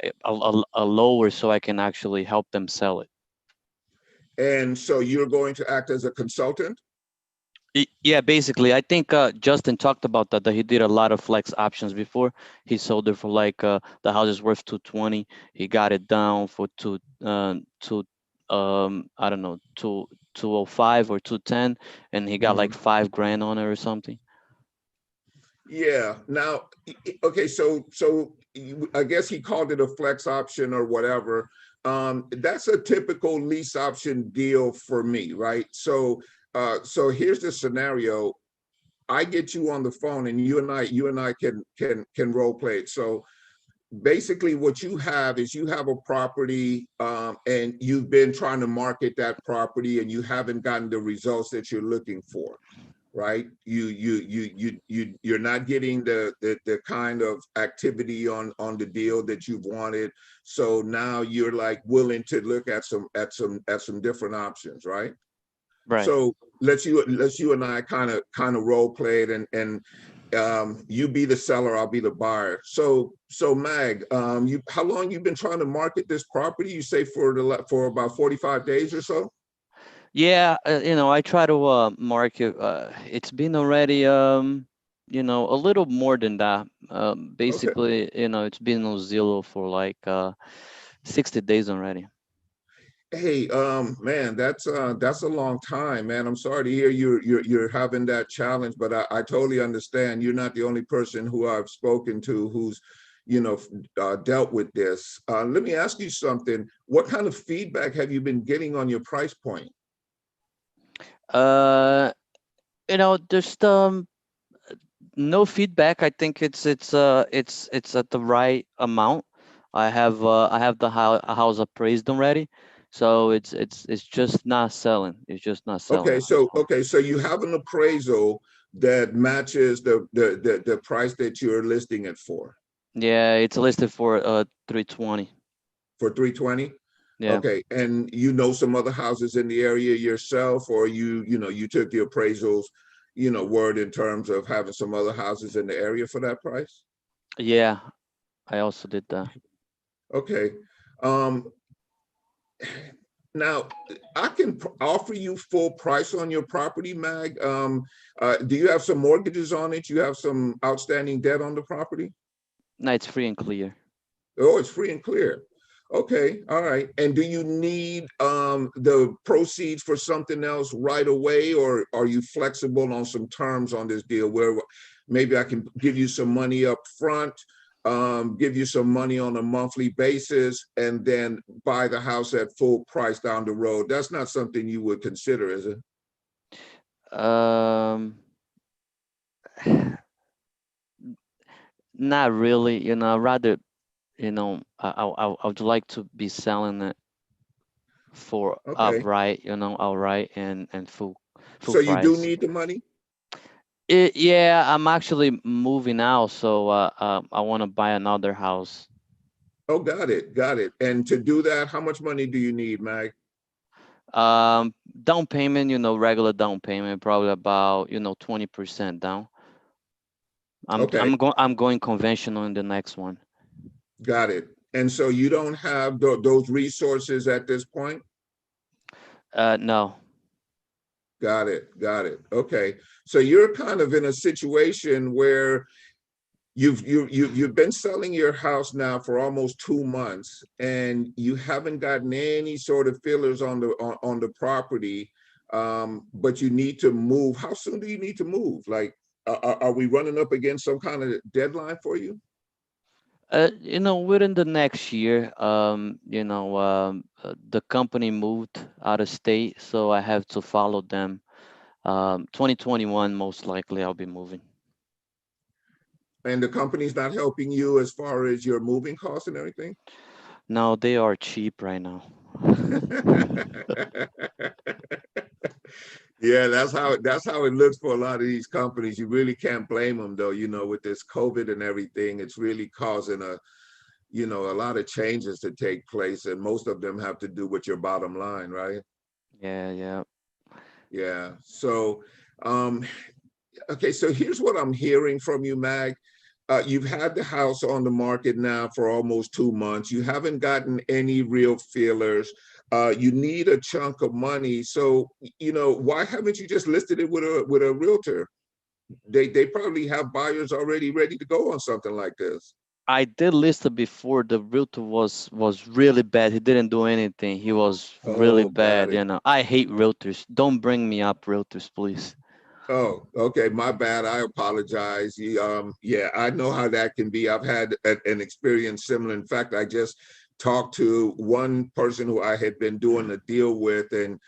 lower, so I can actually help them sell it. And so you're going to act as a consultant? Yeah, basically. I think Justin talked about that he did a lot of flex options before. He sold it for like the house is worth 220. He got it down for I don't know, 205 or 210, and he got like $5,000 on it or something. Yeah. Now, okay, so I guess he called it a flex option or whatever. That's a typical lease option deal for me, right? So here's the scenario. I get you on the phone, and you and I can role play it. So basically what you have is you have a property, and you've been trying to market that property and you haven't gotten the results that you're looking for, right? You're not getting the kind of activity on the deal that you've wanted. So now you're like willing to look at some different options, right? Right. So let's you and I kind of role play it, and you be the seller, I'll be the buyer. So Mag, how long you been trying to market this property? You say for about 45 days or so? Yeah, I try to market. It's been already a little more than that. Basically, it's been on Zillow for like 60 days already. Hey, man, that's a long time, man. I'm sorry to hear you're having that challenge, but I totally understand. You're not the only person who I've spoken to who's, dealt with this. Let me ask you something. What kind of feedback have you been getting on your price point? Just no feedback. I think it's at the right amount. I have the house appraised already. So it's just not selling. It's just not selling. Okay, so you have an appraisal that matches the price that you're listing it for. Yeah, it's listed for 320. For 320? Yeah. Okay, and some other houses in the area yourself, or you took the appraisals, word in terms of having some other houses in the area for that price? Yeah, I also did that. Okay. Now, I can offer you full price on your property, Mag. Do you have some mortgages on it? You have some outstanding debt on the property? No, it's free and clear. Oh, it's free and clear. Okay, all right. And do you need the proceeds for something else right away, or are you flexible on some terms on this deal where maybe I can give you some money up front, give you some money on a monthly basis, and then buy the house at full price down the road? That's not something you would consider, is it? Not really. Rather, I would like to be selling it for outright, outright and full So you do price. need the money? Yeah, I'm actually moving out, so I want to buy another house. Oh, got it. And to do that, how much money do you need, Mag? Down payment, regular down payment, probably about 20% down. I'm going conventional in the next one. Got it. And so you don't have those resources at this point? No. Got it. Okay. So you're kind of in a situation where you've been selling your house now for almost 2 months, and you haven't gotten any sort of fillers on the property, but you need to move. How soon do you need to move? Like, are we running up against some kind of deadline for you? Within the next year, the company moved out of state, so I have to follow them. 2021, most likely I'll be moving. And the company's not helping you as far as your moving costs and everything? No, they are cheap right now. Yeah, that's how it looks for a lot of these companies. You really can't blame them, though. With this COVID and everything, it's really causing a lot of changes to take place, and most of them have to do with your bottom line, right? Yeah. So, okay, so here's what I'm hearing from you, Mag. You've had the house on the market now for almost 2 months. You haven't gotten any real feelers. You need a chunk of money. So, why haven't you just listed it with a realtor? They probably have buyers already ready to go on something like this. I did list it before. The realtor was really bad. He didn't do anything. He was really bad. I hate realtors. Don't bring me up realtors, please. Oh, okay, my bad. I apologize. Yeah, I know how that can be. I've had an experience similar. In fact, I just talked to one person who I had been doing a deal with, and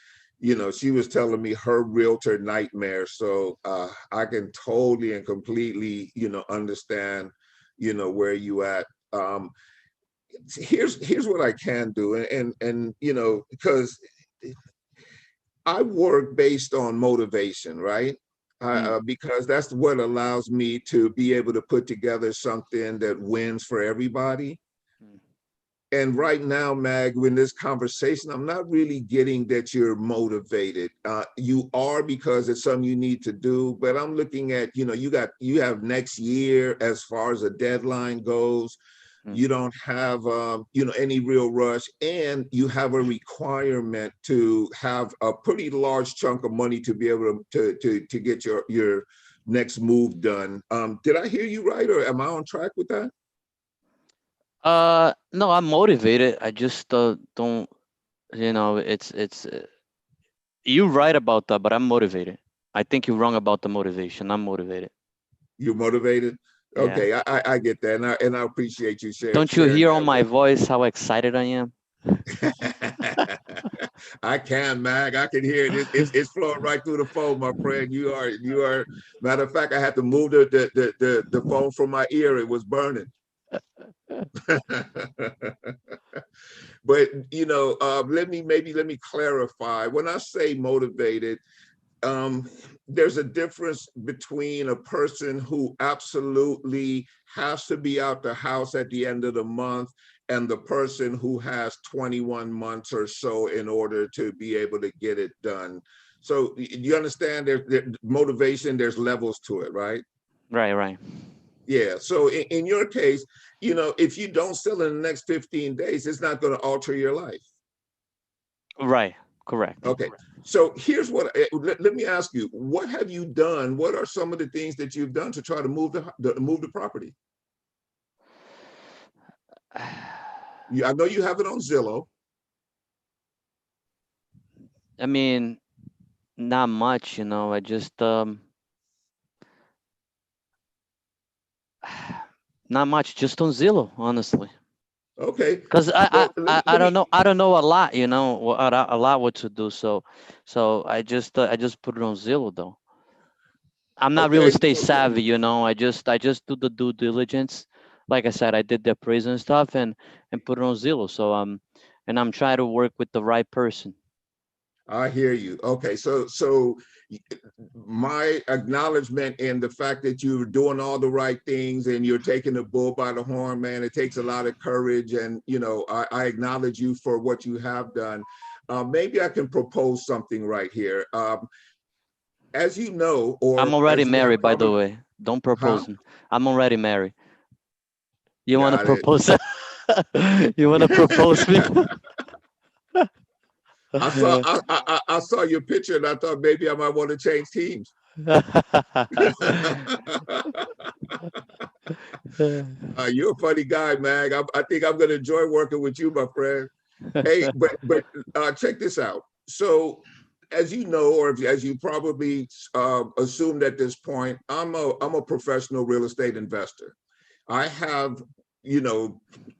she was telling me her realtor nightmare. So I can totally and completely, understand, where you at. Here's what I can do, and because I work based on motivation, right? Because that's what allows me to be able to put together something that wins for everybody. And right now, Mag, in this conversation, I'm not really getting that you're motivated. You are, because it's something you need to do, but I'm looking at, you have next year as far as a deadline goes. You don't have, any real rush, and you have a requirement to have a pretty large chunk of money to be able to get your next move done. Did I hear you right, or am I on track with that? No, I'm motivated. I just don't, it's you're right about that, but I'm motivated. I think you're wrong about the motivation. I'm motivated. You're motivated? Okay, yeah. I get that, and I appreciate you sharing. Don't you hear on my voice how excited I am? I can, Mag. I can hear it. It's flowing right through the phone, my friend. You are. Matter of fact, I had to move the phone from my ear. It was burning. But let me clarify. When I say motivated, there's a difference between a person who absolutely has to be out the house at the end of the month and the person who has 21 months or so in order to be able to get it done. So you understand there's motivation, there's levels to it, right? Right. Yeah. So in your case, if you don't sell in the next 15 days, it's not going to alter your life. Right. Correct. Okay. So here's what, let me ask you, what have you done? What are some of the things that you've done to try to move the property? I know you have it on Zillow. I mean, not much, I just, not much, just on Zillow, honestly. Okay. Because I don't know a lot, a lot what to do. So I just put it on Zillow though. I'm not real estate savvy, I just do the due diligence. Like I said, I did the appraisal and stuff and put it on Zillow. So and I'm trying to work with the right person. I hear you. Okay, so my acknowledgement in the fact that you're doing all the right things and you're taking the bull by the horn, man. It takes a lot of courage, and I acknowledge you for what you have done. Maybe I can propose something right here. As you know, or I'm already married, by the way. Don't propose. I'm already married. You want to propose? You want to propose me? I saw your picture and I thought maybe I might want to change teams. You're a funny guy, Mag. I think I'm going to enjoy working with you, my friend. Hey, but check this out. So, as you know, or as you probably assumed at this point, I'm a professional real estate investor. I have,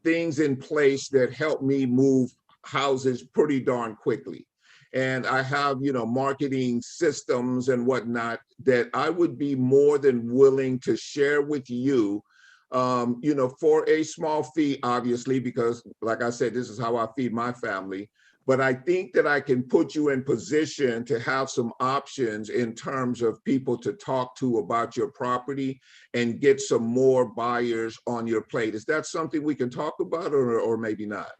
things in place that help me move houses pretty darn quickly. And I have, marketing systems and whatnot that I would be more than willing to share with you, for a small fee, obviously, because like I said, this is how I feed my family. But I think that I can put you in position to have some options in terms of people to talk to about your property and get some more buyers on your plate. Is that something we can talk about, or maybe not?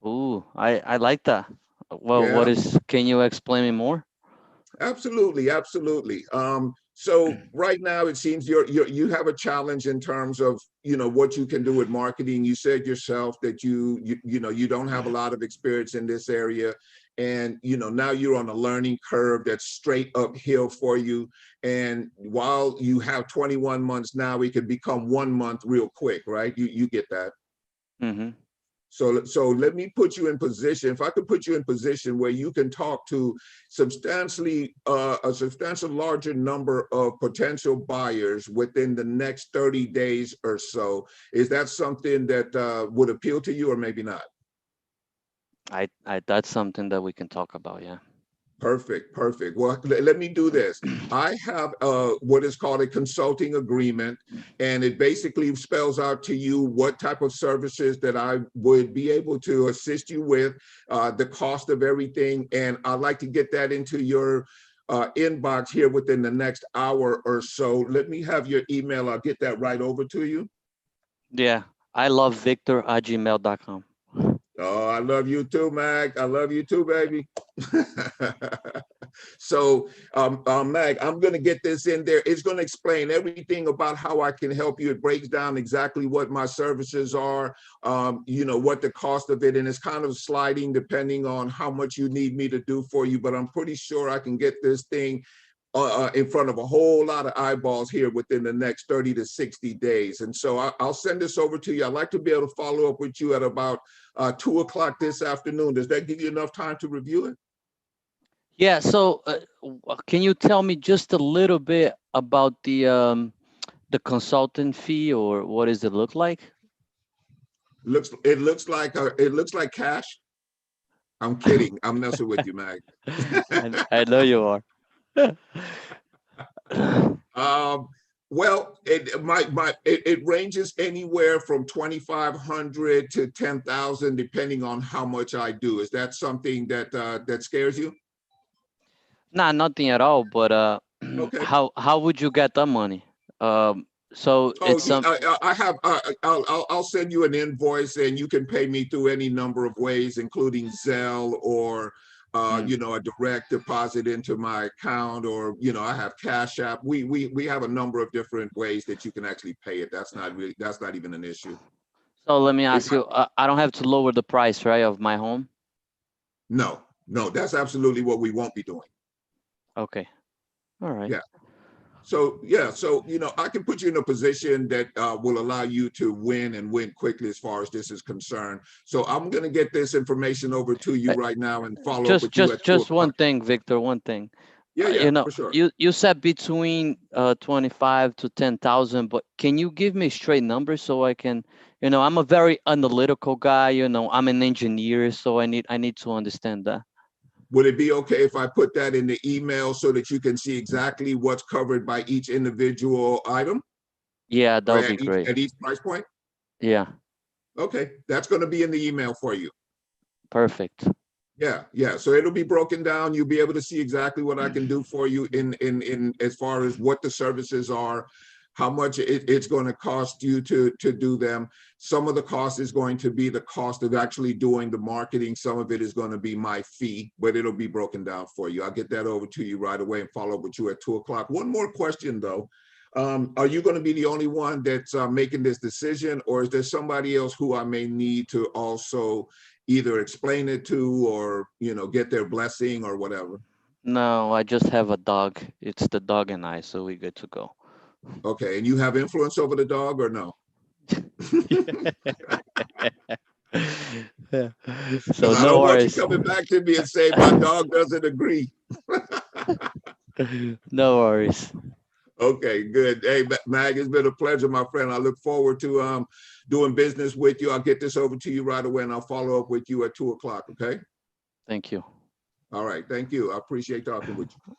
Ooh, I like that. Well, Yeah. Can you explain me more? Absolutely. So right now it seems you have a challenge in terms of, what you can do with marketing. You said yourself that you don't have a lot of experience in this area. And, now you're on a learning curve that's straight uphill for you. And while you have 21 months now, it could become 1 month real quick, right? You get that. Mm-hmm. So let me put you in position. If I could put you in position where you can talk to a substantial larger number of potential buyers within the next 30 days or so, is that something that would appeal to you, or maybe not? That's something that we can talk about. Yeah. Perfect. Well, let me do this. I have what is called a consulting agreement, and it basically spells out to you what type of services that I would be able to assist you with, the cost of everything, and I'd like to get that into your inbox here within the next hour or so. Let me have your email. I'll get that right over to you. Yeah. I love Victor@gmail.com. Oh, I love you too, Mag. I love you too, baby. So, Mag, I'm going to get this in there. It's going to explain everything about how I can help you. It breaks down exactly what my services are, what the cost of it, and it's kind of sliding depending on how much you need me to do for you, but I'm pretty sure I can get this thing in front of a whole lot of eyeballs here within the next 30 to 60 days. And so I'll send this over to you. I'd like to be able to follow up with you at about 2 o'clock this afternoon. Does that give you enough time to review it? Yeah. So can you tell me just a little bit about the consultant fee, or what does it look like? It looks like cash. I'm kidding. I'm messing with you, Mag. I know you are. Well, it ranges anywhere from 2,500 to 10,000, depending on how much I do. Is that something that scares you? Nah, nothing at all. But Okay. how would you get that money? So it's some. I'll send you an invoice, and you can pay me through any number of ways, including Zelle or a direct deposit into my account, or I have Cash App. We have a number of different ways that you can actually pay it. That's not even an issue. So let me ask you, I don't have to lower the price, right, of my home? No, that's absolutely what we won't be doing. Okay. All right. Yeah. So I can put you in a position that will allow you to win, and win quickly as far as this is concerned. So I'm going to get this information over to you right now and follow up with you. Just one thing, Victor. One thing. Yeah, for sure. You said between 25 to 10,000, but can you give me straight numbers so I can, I'm a very analytical guy. I'm an engineer, so I need to understand that. Would it be okay if I put that in the email so that you can see exactly what's covered by each individual item? Yeah, that would be great. At each price point? Yeah. Okay, that's going to be in the email for you. Perfect. Yeah. So it'll be broken down. You'll be able to see exactly what I can do for you in as far as what the services are, how much it's going to cost you to do them. Some of the cost is going to be the cost of actually doing the marketing. Some of it is going to be my fee, but it'll be broken down for you. I'll get that over to you right away and follow up with you at 2 o'clock. One more question though. Are you going to be the only one that's making this decision, or is there somebody else who I may need to also either explain it to, or, get their blessing or whatever? No, I just have a dog. It's the dog and I, so we're good to go. Okay, and you have influence over the dog or no? Yeah. So I don't want you coming back to me and say my dog doesn't agree. No worries. Okay, good. Hey, Mag, it's been a pleasure, my friend. I look forward to doing business with you. I'll get this over to you right away, and I'll follow up with you at 2 o'clock, okay? Thank you. All right, thank you. I appreciate talking with you.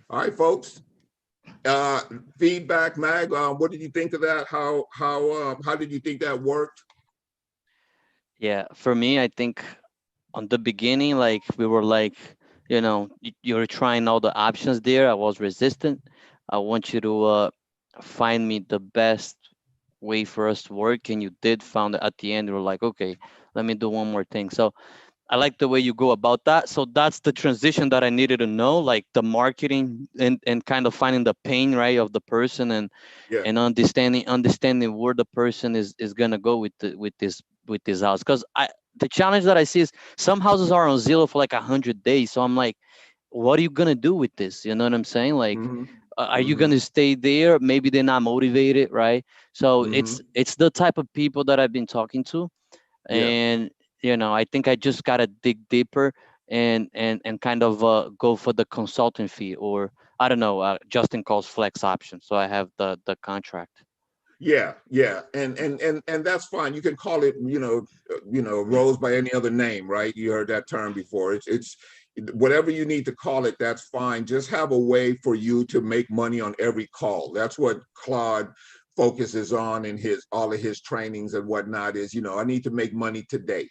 All right, folks. Feedback, Mag, what did you think of that? How did you think that worked? Yeah, for me, I think on the beginning, like we were like, you're trying all the options there. I was resistant. I want you to find me the best way for us to work, and you did found it at the end. You were like, okay, let me do one more thing. So I like the way you go about that. So that's the transition that I needed to know, like the marketing and kind of finding the pain, right, of the person, and understanding where the person is gonna go with this house. Because the challenge that I see is some houses are on Zillow for like 100 days. So I'm like, what are you gonna do with this? You know what I'm saying? Like, are you going to stay there? Maybe they're not motivated, right? So it's the type of people that I've been talking to. And I think I just gotta dig deeper and kind of go for the consulting fee, or I don't know, Justin calls flex option. So I have the contract. Yeah, and that's fine. You can call it, rose by any other name, right? You heard that term before. It's whatever you need to call it, that's fine. Just have a way for you to make money on every call. That's what Claude focuses on in all of his trainings and whatnot is, I need to make money today.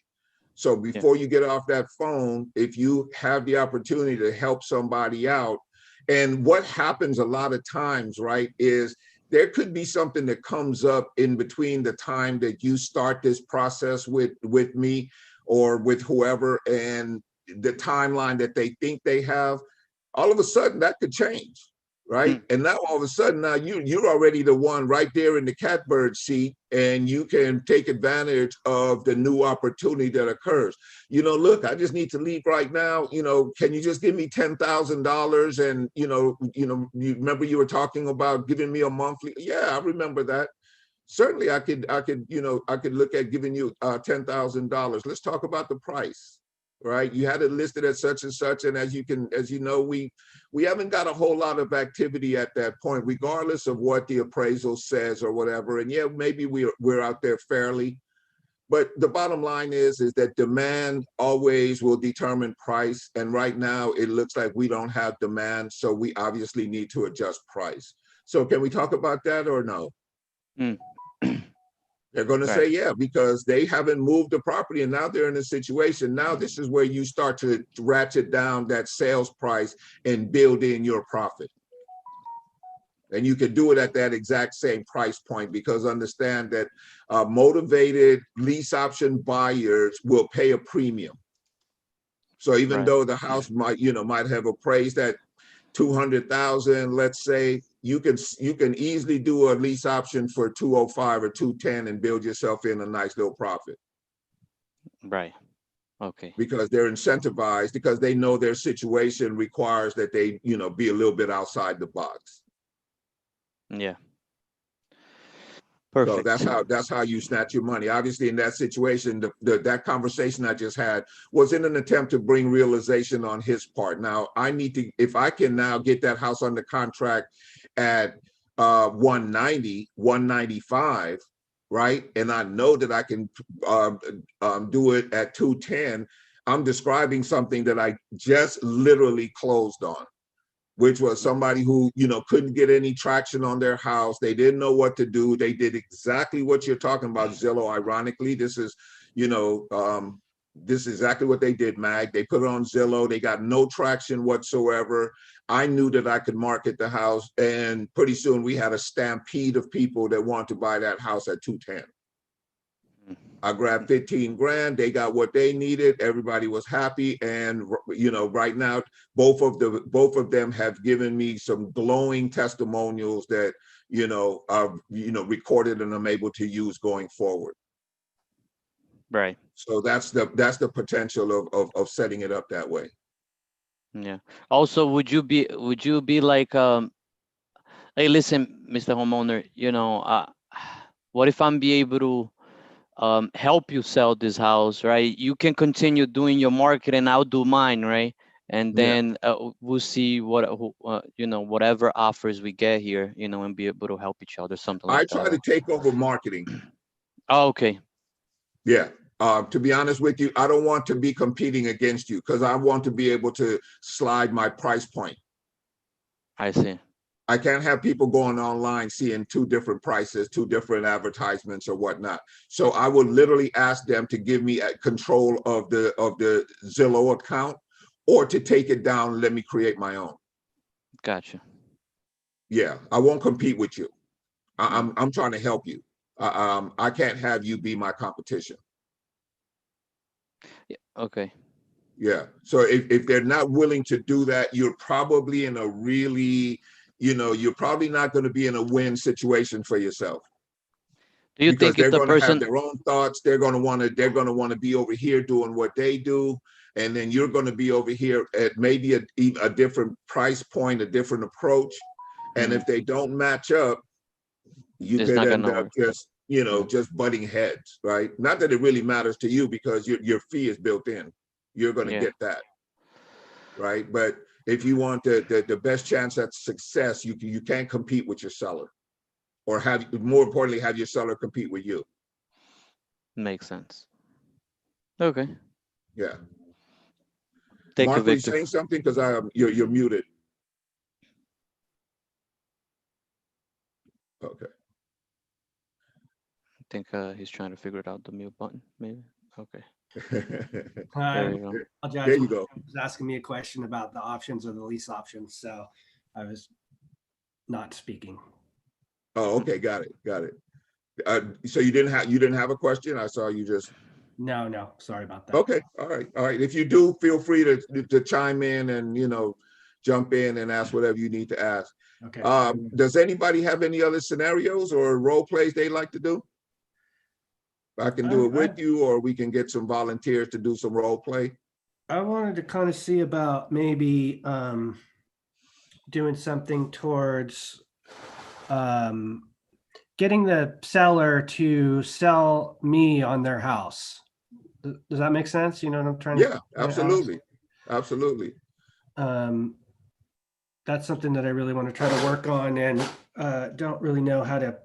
So before you get off that phone, if you have the opportunity to help somebody out, and what happens a lot of times, right, is there could be something that comes up in between the time that you start this process with me or with whoever and the timeline that they think they have. All of a sudden that could change, right? And now all of a sudden now you're already the one right there in the catbird seat, and you can take advantage of the new opportunity that occurs. Look, I just need to leave right now. Can you just give me $10,000? And you remember you were talking about giving me a monthly. Yeah, I remember that. Certainly I could look at giving you $10,000. Let's talk about the price. Right, you had it listed at such and such, and as you know, we haven't got a whole lot of activity at that point, regardless of what the appraisal says or whatever. And yeah, maybe we're out there fairly, but the bottom line is that demand always will determine price. And right now, it looks like we don't have demand, so we obviously need to adjust price. So can we talk about that or no? They're going to say, yeah, because they haven't moved the property and now they're in a situation. Now this is where you start to ratchet down that sales price and build in your profit. And you can do it at that exact same price point, because understand that motivated lease option buyers will pay a premium. So even though the house might have appraised at 200,000, let's say, you can easily do a lease option for 205 or 210 and build yourself in a nice little profit. Right. Okay. Because they're incentivized, because they know their situation requires that they, be a little bit outside the box. Yeah. Perfect. So that's how you snatch your money. Obviously, in that situation, that conversation I just had was in an attempt to bring realization on his part. Now, if I can now get that house under contract at 190, 195, right? And I know that I can do it at 210. I'm describing something that I just literally closed on, which was somebody who, couldn't get any traction on their house. They didn't know what to do. They did exactly what you're talking about, Zillow. Ironically, this is exactly what they did, Mag. They put it on Zillow. They got no traction whatsoever. I knew that I could market the house, and pretty soon we had a stampede of people that want to buy that house at 210. I grabbed 15 grand. They got what they needed. Everybody was happy. And, right now, both of them have given me some glowing testimonials that, are, recorded and I'm able to use going forward. Right. So that's the potential of setting it up that way. Yeah. Also, would you be like, hey, listen, Mr. Homeowner, what if I'm be able to help you sell this house, right? You can continue doing your marketing, I'll do mine, right? And then we'll see whatever offers we get here, and be able to help each other, something like that. I try to take over marketing. Oh, okay. Yeah. To be honest with you, I don't want to be competing against you, because I want to be able to slide my price point. I see. I can't have people going online seeing two different prices, two different advertisements or whatnot. So I will literally ask them to give me control of the Zillow account, or to take it down and let me create my own. Gotcha. Yeah, I won't compete with you. I'm trying to help you. I can't have you be my competition. Yeah. Okay. Yeah. So if they're not willing to do that, you're probably in a really, you're probably not going to be in a win situation for yourself. Do you think if the person, they're going to have their own thoughts, they're going to want to be over here doing what they do, and then you're going to be over here at maybe a different price point, a different approach, And if they don't match up, you It's could not end gonna up work. just, you know, just butting heads, right? Not that it really matters to you because your fee is built in. You're going to Yeah. get that, right? But if you want the best chance at success, you can't compete with your seller, or more importantly, have your seller compete with you. Makes sense. Okay. Yeah. Thank Mark, you, were you Victor. saying something? Because you're muted. Okay. I think he's trying to figure it out, the mute button, maybe. Okay. I There you go. apologize. There you go. He was asking me a question about the options or the lease options, so I was not speaking. Oh, okay, got it. So you didn't have a question? I saw you just. No, sorry about that. Okay, all right. If you do, feel free to chime in and, you know, jump in and ask whatever you need to ask. Okay. Does anybody have any other scenarios or role plays they like to do? I can do it with you, or we can get some volunteers to do some role play. I wanted to kind of see about maybe doing something towards getting the seller to sell me on their house. Does that make sense? You know what I'm trying to? Yeah, absolutely. Absolutely. That's something that I really want to try to work on, and don't really know how to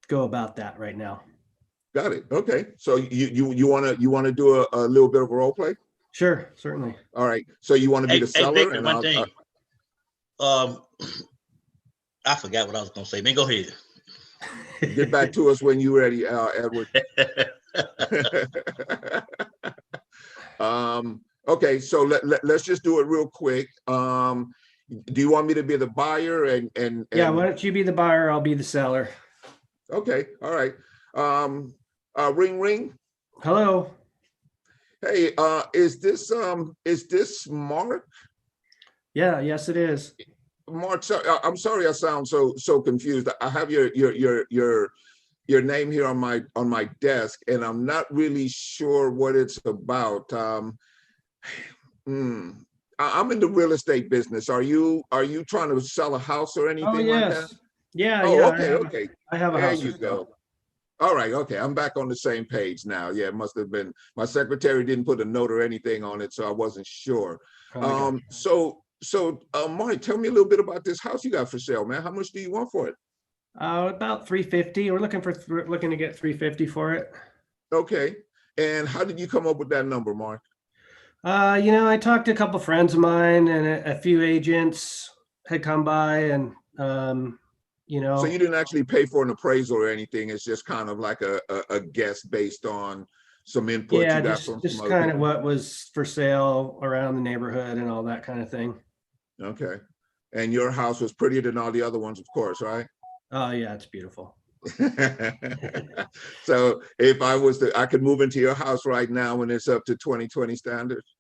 go about that right now. Got it. Okay. So you want to do a little bit of a role play? Sure, certainly. All right. So you want to be the seller? Victor, and one thing. I forgot what I was gonna say. Man, go ahead. Get back to us when you're ready, Edward. Okay, so let's just do it real quick. Do you want me to be the buyer and Yeah, why don't you be the buyer? I'll be the seller. Okay, all right. Ring ring. Hello. Hey, is this Mark? Yeah, yes, it is. Mark, I'm sorry I sound so confused. I have your name here on my desk, and I'm not really sure what it's about. I'm in the real estate business. Are you trying to sell a house or anything like that? Yeah. Oh, okay. I have a There house. you go. All right, okay. I'm back on the same page now. Yeah, it must have been my secretary didn't put a note or anything on it, so I wasn't sure. So Mark, tell me a little bit about this house you got for sale, man. How much do you want for it? About 350. We're looking to get 350 for it. Okay. And how did you come up with that number, Mark? I talked to a couple friends of mine, and a few agents had come by, and So you didn't actually pay for an appraisal or anything. It's just kind of like a guess based on some input you got from just other kind of people? what was for sale around the neighborhood and all that kind of thing. Okay. And your house was prettier than all the other ones, of course, right? Oh yeah, it's beautiful. So if I could move into your house right now when it's up to 2020 standards?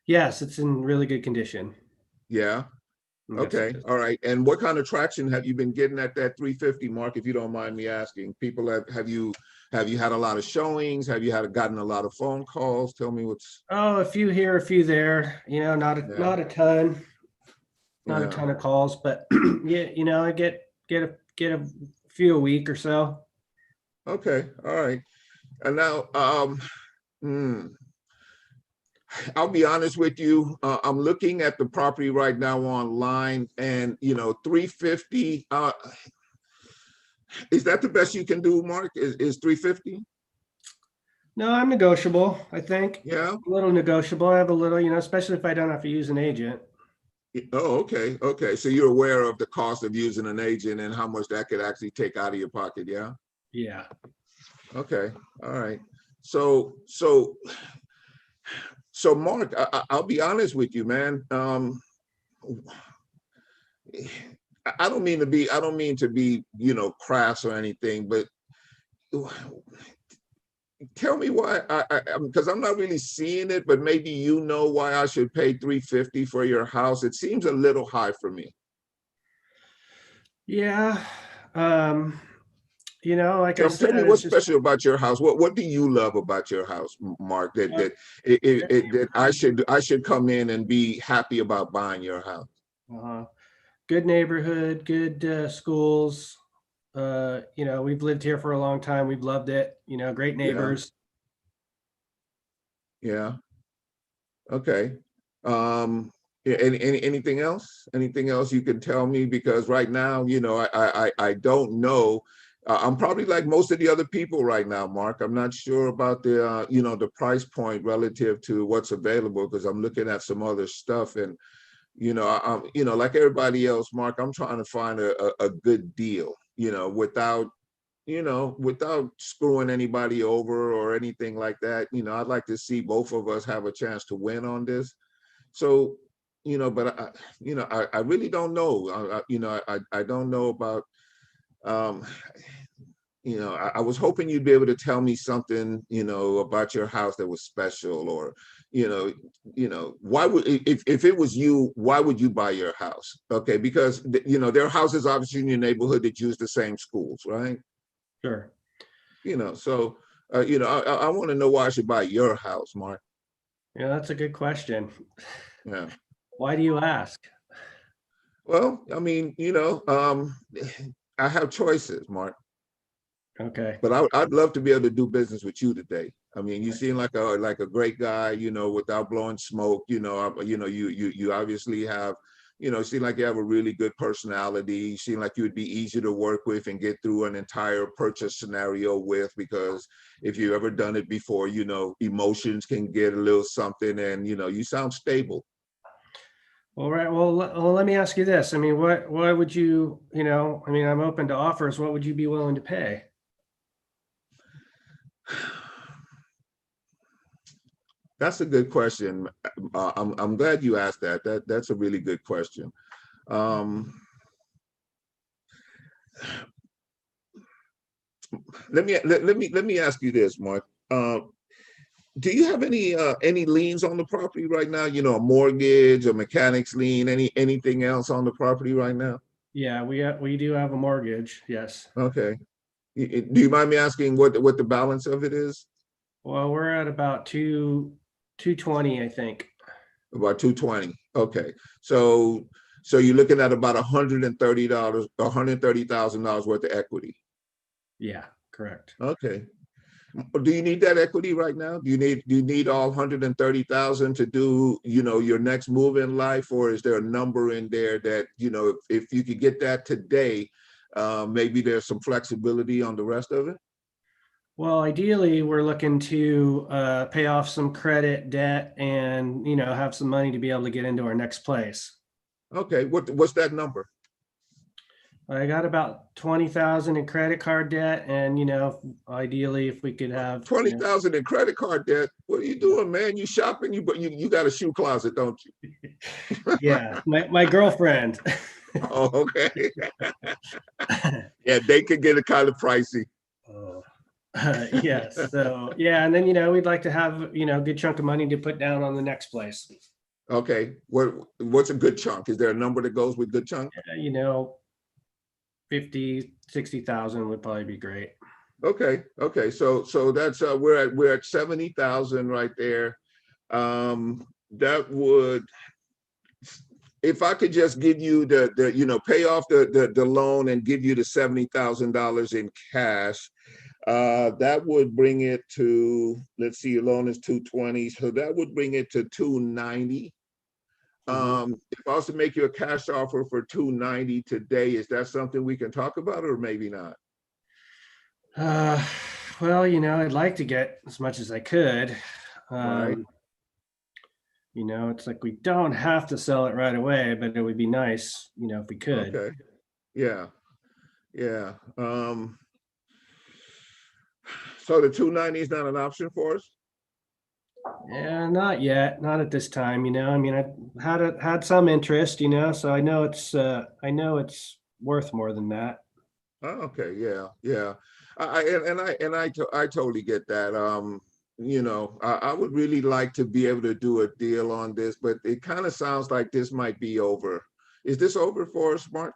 Yes, it's in really good condition. Yeah. Yes, Okay. it is. All right. And what kind of traction have you been getting at that 350 mark, if you don't mind me asking? People have you had a lot of showings? Have you gotten a lot of phone calls? Tell me what's. Oh, a few here, a few there. Not a ton, not a ton of calls, but yeah, I get a few a week or so. Okay. All right. And now, I'll be honest with you. I'm looking at the property right now online, and 350. Is that the best you can do, Mark? Is 350? No, I'm negotiable. I think. Yeah. A little negotiable. I have a little, especially if I don't have to use an agent. Oh, okay. Okay. So you're aware of the cost of using an agent and how much that could actually take out of your pocket. Yeah. Yeah. Okay. All right. So Mark, I'll be honest with you, man. I don't mean to be, crass or anything, but tell me why, because I'm not really seeing it, but maybe why I should pay 350 for your house. It seems a little high for me. Yeah. Like I said, tell me what's special about your house. What do you love about your house, Mark? That I should come in and be happy about buying your house. Good neighborhood, good schools. You know, we've lived here for a long time. We've loved it. You know, great neighbors. Yeah. Okay. Anything else? Anything else you can tell me? Because right now, you know, I don't know. I'm probably like most of the other people right now, Mark. I'm not sure about the you know, the price point relative to what's available, because I'm looking at some other stuff, and you know, I'm, you know, like everybody else, Mark, I'm trying to find a good deal, you know, without, you know, without screwing anybody over or anything like that. You know, I'd like to see both of us have a chance to win on this. So, you know, but you know, I really don't know. You know, I don't know about, you know, I was hoping you'd be able to tell me something, you know, about your house that was special, or, you know, why would, if it was you, why would you buy your house? Okay, because, you know, there are houses obviously in your neighborhood that use the same schools, right? Sure. You know, so, you know, I want to know why I should buy your house, Mark. Yeah, that's a good question. Yeah. Why do you ask? Well, I mean, you know, I have choices, Mark. Okay. But I'd love to be able to do business with you today. I mean, you seem like a great guy, you know, without blowing smoke. You know, you obviously have, you know, seem like you have a really good personality. You seem like you would be easy to work with and get through an entire purchase scenario with, because if you've ever done it before, you know, emotions can get a little something, and you know, you sound stable. All right. Well, let me ask you this. I mean, why would you, you know, I mean, I'm open to offers. What would you be willing to pay? That's a good question. I'm glad you asked that. That's a really good question. Let me ask you this, Mark. Do you have any liens on the property right now? You know, a mortgage, a mechanic's lien, anything else on the property right now? Yeah, we do have a mortgage. Yes. Okay. Do you mind me asking what the balance of it is? Well, we're at about 220, I think. About 220. Okay. So you're looking at about $130,000 worth of equity. Yeah, correct. Okay. Do you need that equity right now? Do you need all 130,000 to do, you know, your next move in life, or is there a number in there that, you know, if you could get that today, maybe there's some flexibility on the rest of it? Well, ideally, we're looking to pay off some credit debt and, you know, have some money to be able to get into our next place. Okay, what's that number? I got about 20,000 in credit card debt, and you know, ideally, if we could have 20,000 in credit card debt. What are you doing, man? You shopping? You got a shoe closet, don't you? Yeah, my girlfriend. Oh, okay. Yeah, they could get it kind of pricey. Oh. Yes. So yeah, and then, you know, we'd like to have, you know, a good chunk of money to put down on the next place. Okay. What's a good chunk? Is there a number that goes with good chunk? You know, 50, 60,000 would probably be great. Okay. Okay. So that's we're at 70,000 right there. That would, if I could just give you the you know, pay off the loan and give you the $70,000 in cash, that would bring it to, let's see, your loan is 220, so that would bring it to 290. If I was to make you a cash offer for 290 today, is that something we can talk about, or maybe not? Well, you know, I'd like to get as much as I could. Right. You know, it's like we don't have to sell it right away, but it would be nice, you know, if we could. Okay. Yeah. Yeah. So the 290 is not an option for us? Yeah, not yet, not at this time. You know, I mean, I had some interest, you know, so I know it's worth more than that. Oh, okay. Yeah. Yeah. I totally get that. You know, I would really like to be able to do a deal on this, but it kind of sounds like this might be over. Is this over for us, Mark?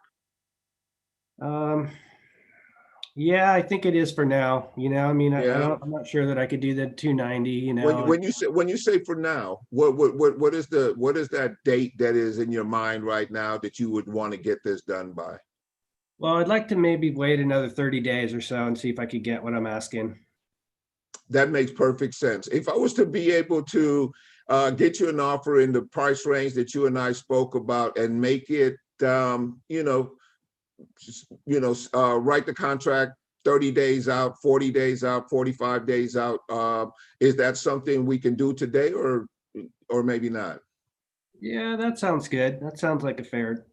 Yeah, I think it is for now. You know, I mean, I Yeah. don't, I'm not sure that I could do the 290. You know, When you say for now, what is that date that is in your mind right now that you would want to get this done by? well, I'd like to maybe wait another 30 days or so and see if I could get what I'm asking. That makes perfect sense. If I was to be able to get you an offer in the price range that you and I spoke about and make it, write the contract 30 days out, 40 days out, 45 days out, is that something we can do today or maybe not? Yeah, that sounds good. That sounds like a fair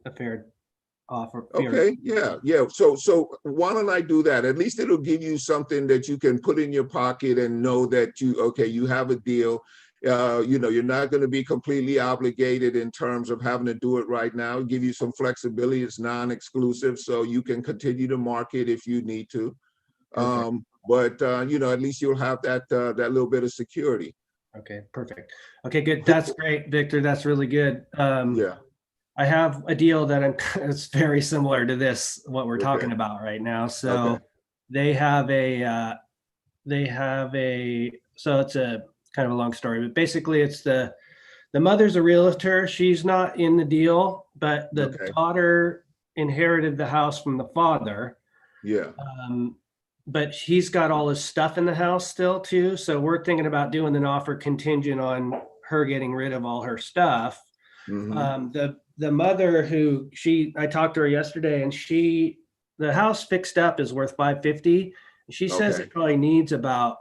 offer. Okay, yeah. So why don't I do that? At least it'll give you something that you can put in your pocket and know that you have a deal. You're not going to be completely obligated in terms of having to do it right now. Give you some flexibility. It's non-exclusive, so you can continue to market if you need to. But at least you'll have that little bit of security. Okay, perfect. Okay, good. That's great, Victor. That's really good. Yeah. I have a deal that it's very similar to this, what we're talking about right now. So they have so it's a kind of a long story, but basically it's the mother's a realtor. She's not in the deal, but the daughter inherited the house from the father. Yeah. But he's got all his stuff in the house still too. So we're thinking about doing an offer contingent on her getting rid of all her stuff. Mm-hmm. The mother I talked to her yesterday, and the house fixed up is worth $550. She says it probably needs about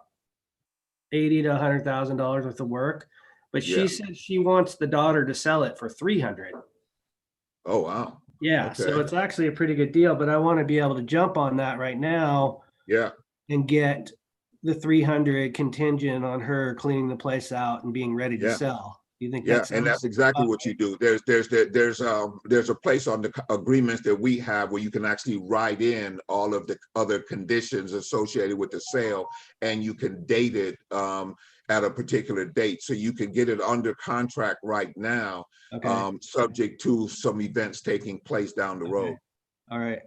$80,000 to $100,000 worth of work, but she said she wants the daughter to sell it for $300,000. Oh, wow. Yeah. Okay. So it's actually a pretty good deal, but I want to be able to jump on that right now. Yeah. And get the $300,000 contingent on her cleaning the place out and being ready to sell. You think that's and that's exactly what you do. There's a place on the agreements that we have where you can actually write in all of the other conditions associated with the sale, and you can date it at a particular date, so you can get it under contract right now, subject to some events taking place down the road. All right.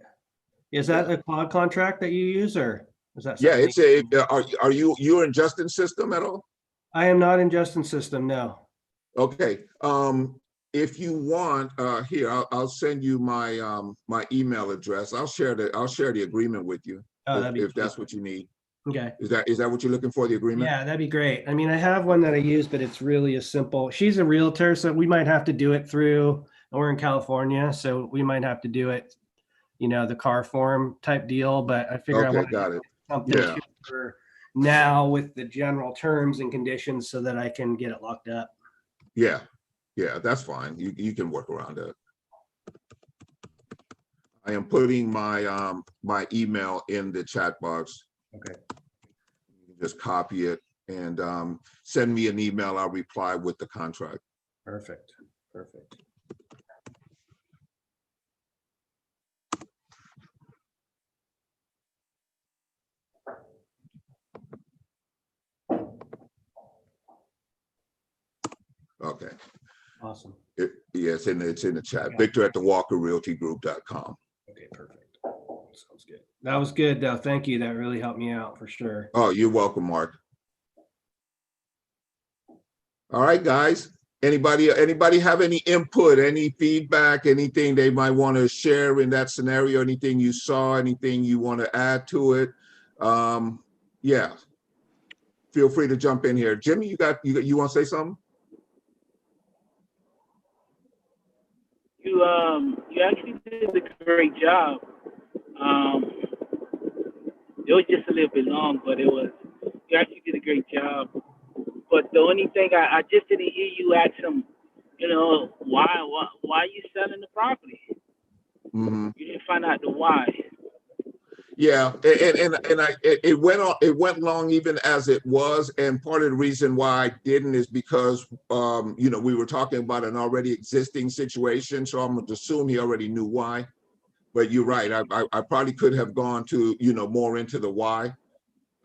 Is that a cloud contract that you use, or is that? Yeah, it's are you in Justin System at all? I am not in Justin System, no. Okay. If you want, here I'll send you my my email address. I'll share the agreement with you. Oh, if that's what you need. Okay. Is that what you're looking for, the agreement? Yeah, that'd be great. I mean, I have one that I use, but it's really a simple. She's a realtor, so we might have to do it through. We're in California, so we might have to do it, the car form type deal. But I figure I want to do something for now with the general terms and conditions so that I can get it locked up. Yeah, that's fine. You can work around that. I am putting my my email in the chat box. Okay. You can just copy it and send me an email. I'll reply with the contract. Perfect. Okay. Awesome. It's in the chat. Victor@thewalkerrealtygroup.com. Okay, perfect. Sounds good. That was good, though. Thank you. That really helped me out for sure. Oh, you're welcome, Mark. All right, guys. Anybody have any input, any feedback, anything they might want to share in that scenario? Anything you saw? Anything you want to add to it? Yeah. Feel free to jump in here. Jimmy, you want to say something? You actually did a great job. It was just a little bit long, but you actually did a great job. But the only thing I just didn't hear you ask them, why are you selling the property? Mm-hmm. You didn't find out the why. Yeah, it went long even as it was, and part of the reason why I didn't is because we were talking about an already existing situation, so I'm going to assume he already knew why. But you're right, I probably could have gone to more into the why,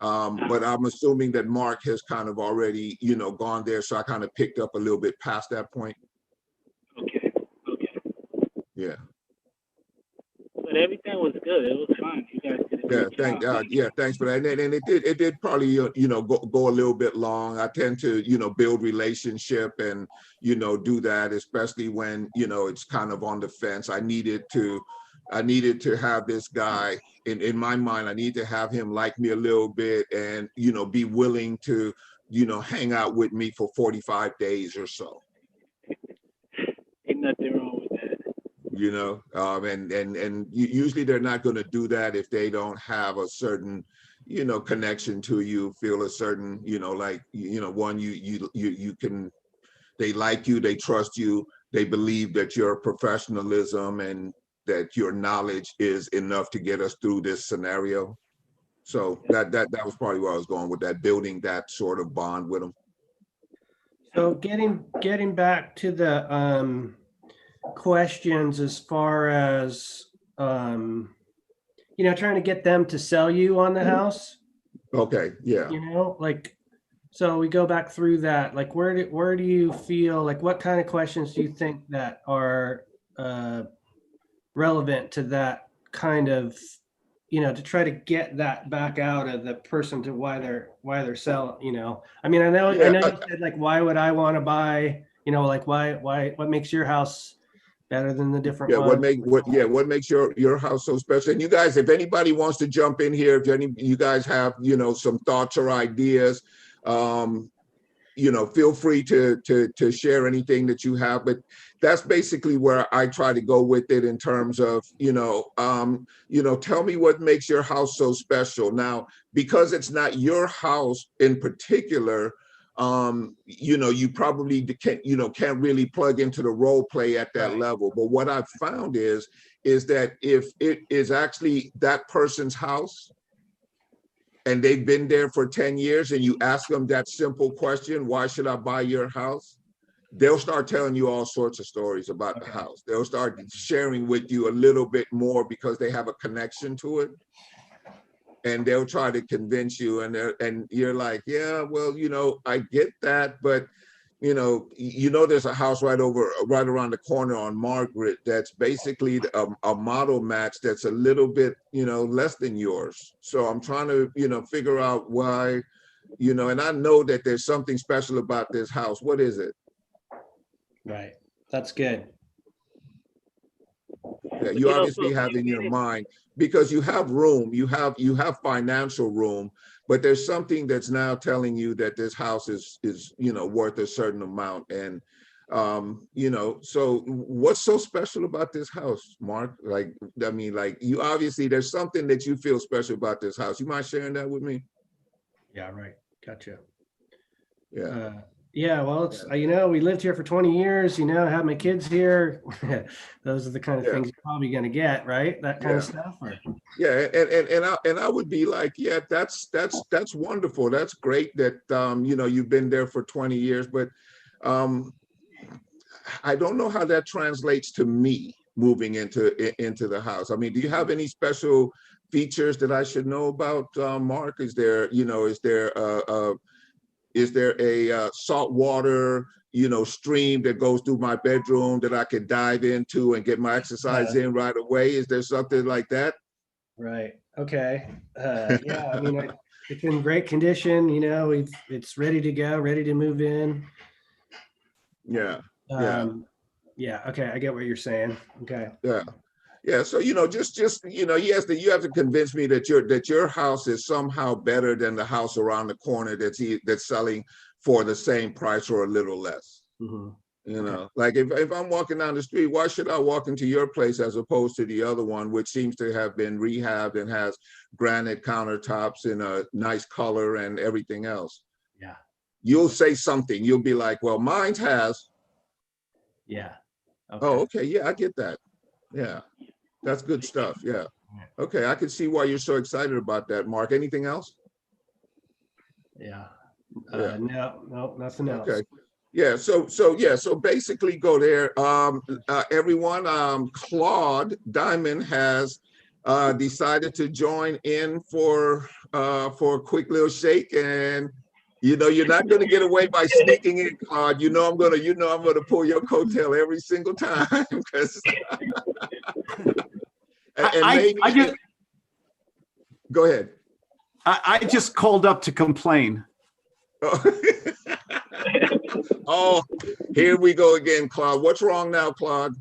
but I'm assuming that Mark has kind of already gone there, so I kind of picked up a little bit past that point. Okay. Yeah. But everything was good. It was fine. You guys did Yeah, thanks for that. And it did probably, go a little bit long. I tend to, build relationship and, do that, especially when, it's kind of on the fence. I needed to have this guy in my mind. I need to have him like me a little bit and, be willing to, hang out with me for 45 days or so. Ain't nothing wrong with that. And usually they're not going to do that if they don't have a certain, connection to you, feel a certain, one, you can, they like you, they trust you, they believe that your professionalism and that your knowledge is enough to get us through this scenario. So that was probably where I was going with that, building that sort of bond with them. So getting back to the questions as far as trying to get them to sell you on the house. Okay, yeah. So we go back through that. Like, where do you feel like, what kind of questions do you think that are relevant to that kind of, to try to get that back out of the person to why they're selling, I mean, I know you said, like, why would I want to buy, like, what makes your house better than the different ones? What makes your house so special? And you guys, if anybody wants to jump in here, if you guys have, some thoughts or ideas, feel free to share anything that you have. But that's basically where I try to go with it in terms of, tell me what makes your house so special. Now, because it's not your house in particular, you probably can't really plug into the role play at that level. But what I've found is that if it is actually that person's house and they've been there for 10 years and you ask them that simple question, why should I buy your house? They'll start telling you all sorts of stories about the house. They'll start sharing with you a little bit more because they have a connection to it. And they'll try to convince you, and you're like, yeah, well, I get that, but there's a house right around the corner on Margaret that's basically a model match that's a little bit, less than yours. So I'm trying to, figure out why, and I know that there's something special about this house. What is it? Right. That's good. Yeah, you obviously have in your mind, because you have room, you have financial room, but there's something that's now telling you that this house is worth a certain amount. And so what's so special about this house, Mark? You obviously, there's something that you feel special about this house. You mind sharing that with me? Yeah, right. Gotcha. Yeah. Yeah, well, it's, we lived here for 20 years, have my kids here. Those are the kind of things you're probably going to get, right? That kind of stuff. Or... Yeah. And I would be like, yeah, that's wonderful. That's great that, you've been there for 20 years, but I don't know how that translates to me moving into the house. I mean, do you have any special features that I should know about, Mark? Is there a saltwater, stream that goes through my bedroom that I could dive into and get my exercise in right away? Is there something like that? Right. Okay. Yeah. I mean, it's in great condition. It's ready to go, ready to move in. Yeah. Yeah. Okay. I get what you're saying. Okay. Yeah. Yeah, so you have to convince me that your house is somehow better than the house around the corner that's selling for the same price or a little less. Mm-hmm. Like if I'm walking down the street, why should I walk into your place as opposed to the other one, which seems to have been rehabbed and has granite countertops in a nice color and everything else? Yeah. You'll say something. You'll be like, well, mine has. Yeah. Okay. Oh, okay. Yeah, I get that. Yeah. That's good stuff. Yeah. Okay. I can see why you're so excited about that, Mark. Anything else? Yeah. No, nothing else. Okay. Yeah. So basically go there. Everyone, Claude Diamond has decided to join in for a quick little shake, and you're not going to get away by sneaking in, Claude. I'm going to pull your coattail every single time because. Go ahead. I just called up to complain. Oh, here we go again, Claude. What's wrong now, Claude?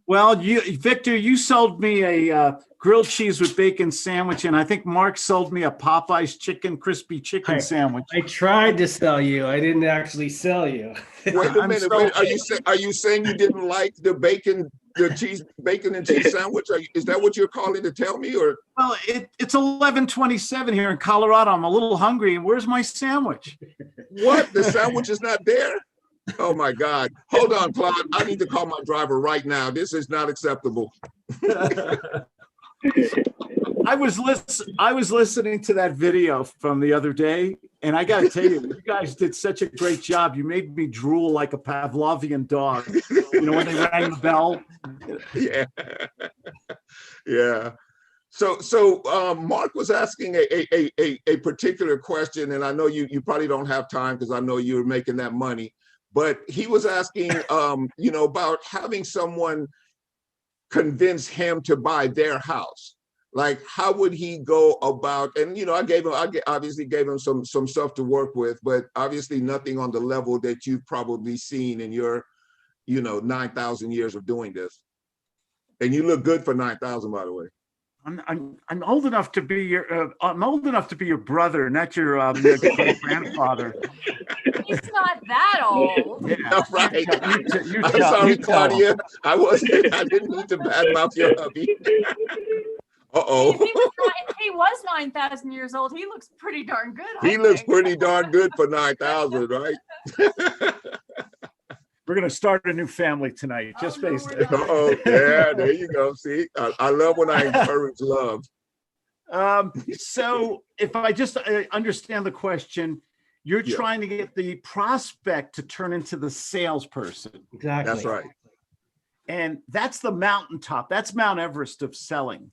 Well, Victor, you sold me a grilled cheese with bacon sandwich, and I think Mark sold me a Popeye's crispy chicken sandwich. I tried to sell you. I didn't actually sell you. Wait a minute. Wait, are you saying you didn't like the bacon and cheese sandwich? Is that what you're calling to tell me? Or well, it's 11:27 here in Colorado. I'm a little hungry, and where's my sandwich? What? The sandwich is not there? Oh my God! Hold on, Claude. I need to call my driver right now. This is not acceptable. I was listening to that video from the other day, and I got to tell you, you guys did such a great job. You made me drool like a Pavlovian dog. You know, when they rang the bell. Yeah, yeah. So Mark was asking a particular question, and I know you probably don't have time because I know you're making that money. But he was asking, about having someone convince him to buy their house. Like, how would he go about? And I obviously gave him some stuff to work with, but obviously nothing on the level that you've probably seen in your, 9,000 years of doing this. And you look good for 9,000, by the way. I'm old enough to be your brother, not your great grandfather. He's not that old. Yeah, right. I'm sorry, Claudia. I didn't mean to badmouth your hubby. Uh-oh. If he was 9,000 years old, he looks pretty darn good. He looks pretty darn good for 9,000, right? We're going to start a new family tonight, just based on. Oh, yeah, there you go. See, I love when I encourage love. So if I just understand the question, you're trying to get the prospect to turn into the salesperson. Exactly. That's right. And that's the mountaintop. That's Mount Everest of selling.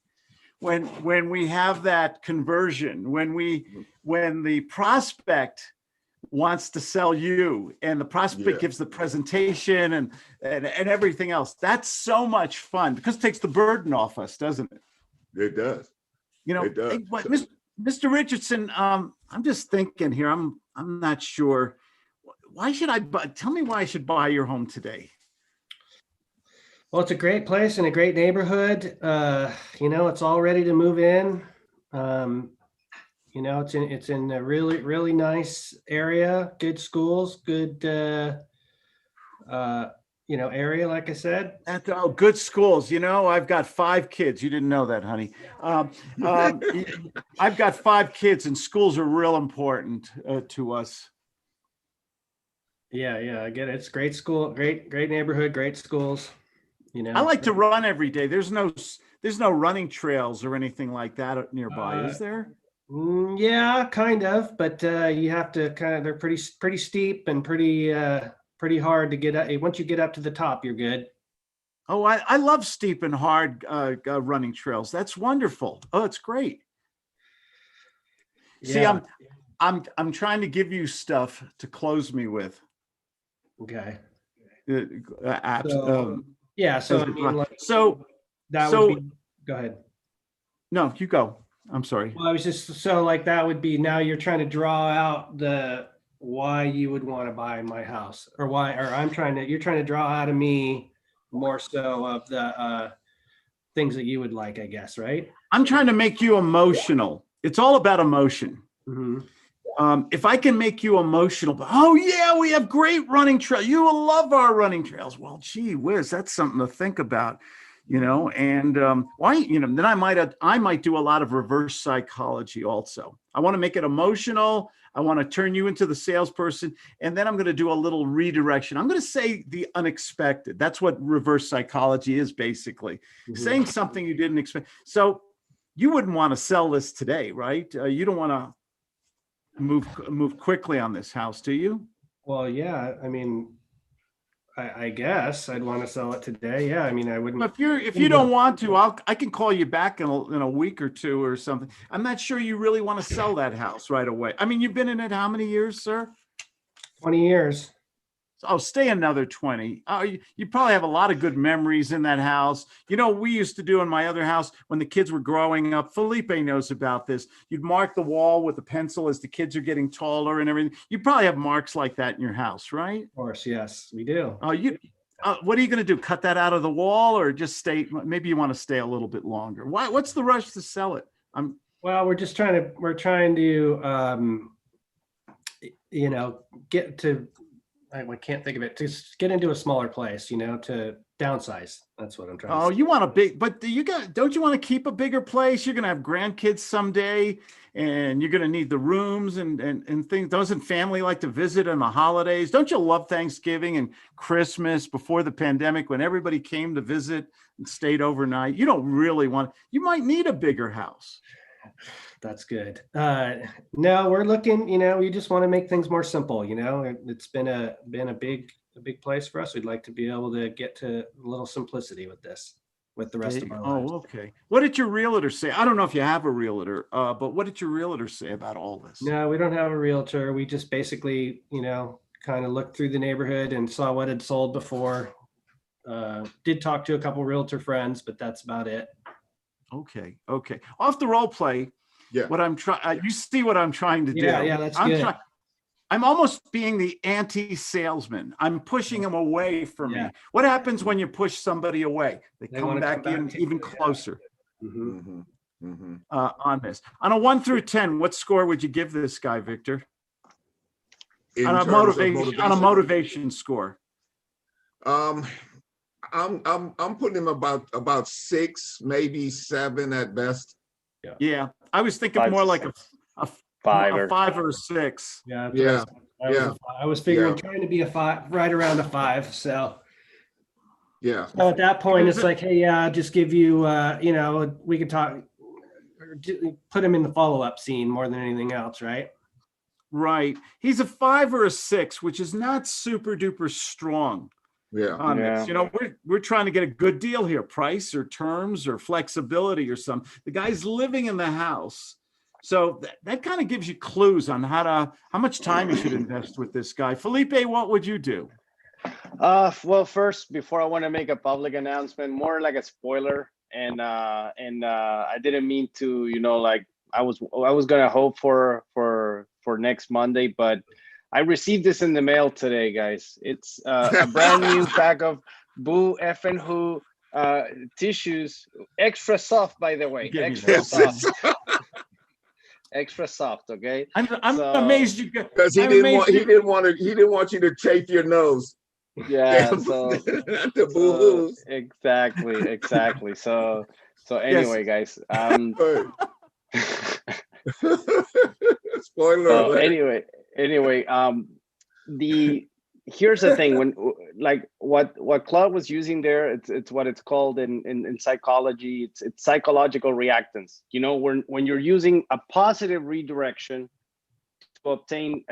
When we have that conversion, when the prospect wants to sell you and the prospect gives the presentation and everything else, that's so much fun because it takes the burden off us, doesn't it? It does. It does. Hey, Mr. Richardson, I'm just thinking here, I'm not sure. Why should I buy? Tell me why I should buy your home today. Well, it's a great place in a great neighborhood. It's all ready to move in. It's in a really, really nice area, good schools, good, area, like I said. Good schools. I've got 5 kids. You didn't know that, honey. I've got 5 kids and schools are real important to us. Yeah, I get it. It's great school, great neighborhood, great schools. I like to run every day. There's no running trails or anything like that nearby, is there? Yeah, kind of, but you have to they're pretty steep and pretty hard to get up. Once you get up to the top, you're good. Oh, I love steep and hard running trails. That's wonderful. Oh, it's great. Yeah. See, I'm trying to give you stuff to close me with. Okay. Apps. Go ahead. No, you go. I'm sorry. Well, I was just that would be, now you're trying to draw out the why you would want to buy my house, or you're trying to draw out of me more so of the things that you would like, I guess, right? I'm trying to make you emotional. It's all about emotion. Mm-hmm. If I can make you emotional, oh yeah, we have great running trails. You will love our running trails. Well, gee whiz, that's something to think about, and why, then I might do a lot of reverse psychology also. I want to make it emotional. I want to turn you into the salesperson. And then I'm going to do a little redirection. I'm going to say the unexpected. That's what reverse psychology is basically. Mm-hmm. Saying something you didn't expect. So you wouldn't want to sell this today, right? You don't want to move quickly on this house, do you? Well, yeah. I mean, I guess I'd want to sell it today. Yeah. I mean, I wouldn't. If you don't want to, I can call you back in a week or two or something. I'm not sure you really want to sell that house right away. I mean, you've been in it how many years, sir? 20 years. Oh, stay another 20. Oh, you probably have a lot of good memories in that house. You know, we used to do in my other house when the kids were growing up. Felipe knows about this. You'd mark the wall with a pencil as the kids are getting taller and everything. You probably have marks like that in your house, right? Of course, yes, we do. Oh, what are you going to do? Cut that out of the wall, or just stay? Maybe you want to stay a little bit longer. Why? What's the rush to sell it? Well, we're trying to, you know, get to. I can't think of it. Just get into a smaller place, you know, to downsize. That's what I'm trying to say. Oh, you want a big, but don't you want to keep a bigger place? You're going to have grandkids someday, and you're going to need the rooms and things. Doesn't family like to visit on the holidays? Don't you love Thanksgiving and Christmas before the pandemic when everybody came to visit and stayed overnight? You don't really you might need a bigger house. That's good. No, we're looking, you know, we just want to make things more simple, you know. It's been a big place for us. We'd like to be able to get to a little simplicity with this, with the rest of our lives. Oh, okay. What did your realtor say? I don't know if you have a realtor, but what did your realtor say about all this? No, we don't have a realtor. We just basically, you know, kind of looked through the neighborhood and saw what had sold before. Did talk to a couple realtor friends, but that's about it. Okay. Off the role play. Yeah. What I'm trying, you see what I'm trying to do. Yeah, that's good. I'm almost being the anti-salesman. I'm pushing them away from me. What happens when you push somebody away? They come back in even closer. On this. On a 1 through 10, what score would you give this guy, Victor? On a motivation score. I'm putting him about 6, maybe 7 at best. Yeah. I was thinking more like a 5 or a 6. Yeah. I was figuring trying to be a 5, right around a 5. So yeah. So at that point, it's like, hey, I'll just give you, you know, we could talk, put him in the follow-up scene more than anything else, right? Right. He's a 5 or a 6, which is not super duper strong. On this. You know, we're trying to get a good deal here, price or terms or flexibility or something. The guy's living in the house. So that kind of gives you clues on how much time you should invest with this guy. Felipe, what would you do? Well, first, before I want to make a public announcement, more like a spoiler. And I didn't mean to, you know, like I was going to hope for next Monday, but I received this in the mail today, guys. It's a brand new pack of Boo Effin' Who tissues, extra soft, by the way, extra soft. Extra soft, okay? I'm amazed you got, because he didn't want you to chafe your nose. Yeah, so the boo-hoos. Exactly. So anyway, guys. Spoiler alert. Anyway, here's the thing, when like what Claude was using there, it's what it's called in psychology, it's psychological reactance. You know, when you're using a positive redirection to obtain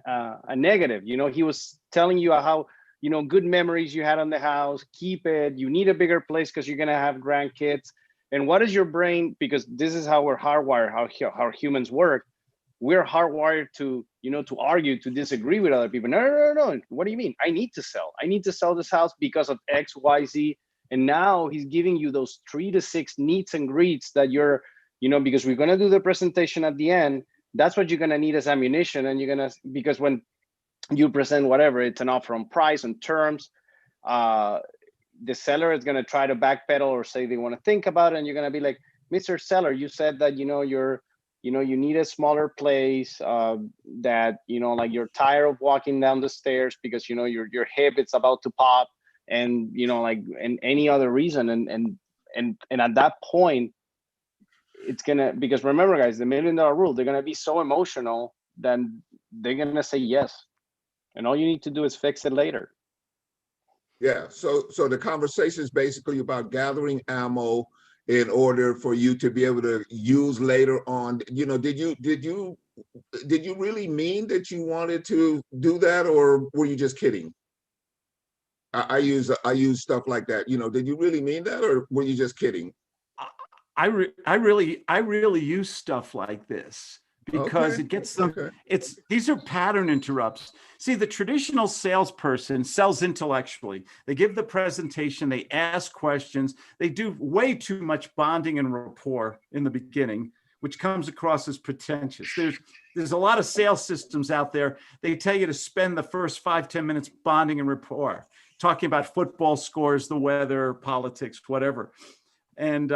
a negative, you know, he was telling you how, you know, good memories you had on the house, keep it, you need a bigger place because you're gonna have grandkids. And what is your brain, because this is how we're hardwired, how humans work. We're hardwired to, you know, to argue, to disagree with other people. No. What do you mean? I need to sell. I need to sell this house because of X, Y, Z. And now he's giving you those 3 to 6 needs and greets that you're, you know, because we're going to do the presentation at the end. That's what you're going to need as ammunition. And you're going to, because when you present whatever, it's an offer on price and terms, the seller is going to try to backpedal or say they want to think about it. And you're going to be like, Mr. Seller, you said that, you know, you need a smaller place, that, you know, like you're tired of walking down the stairs because, you know, your hip it's about to pop, and, you know, like, and any other reason. And at that point, it's gonna, because remember, guys, the $1 million rule, they're gonna be so emotional, then they're gonna say yes. And all you need to do is fix it later. Yeah. So the conversation is basically about gathering ammo in order for you to be able to use later on. You know, did you really mean that you wanted to do that, or were you just kidding? I use stuff like that. You know, did you really mean that, or were you just kidding? I really use stuff like this because Okay, it gets them, okay. these are pattern interrupts. See, the traditional salesperson sells intellectually. They give the presentation, they ask questions, they do way too much bonding and rapport in the beginning, which comes across as pretentious. There's a lot of sales systems out there. They tell you to spend the first 5-10 minutes bonding and rapport, talking about football scores, the weather, politics, whatever. And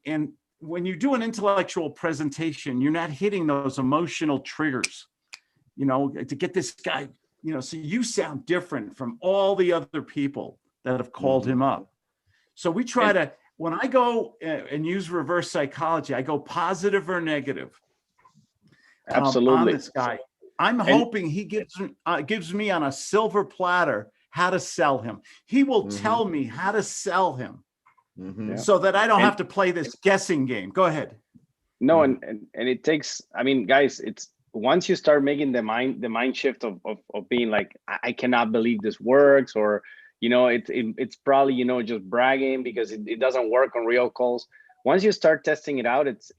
and when you do an intellectual presentation, you're not hitting those emotional triggers, to get this guy, so you sound different from all the other people that have called him up. So we try to, when I go and use reverse psychology, I go positive or negative. Absolutely. On this guy. I'm hoping he gives me on a silver platter how to sell him. He will tell me how to sell him. So that I don't have to play this guessing game. Go ahead. No, and it takes, I mean, guys, it's once you start making the mind shift of being like, I cannot believe this works, or it's probably just bragging because it doesn't work on real calls. Once you start testing it out, it's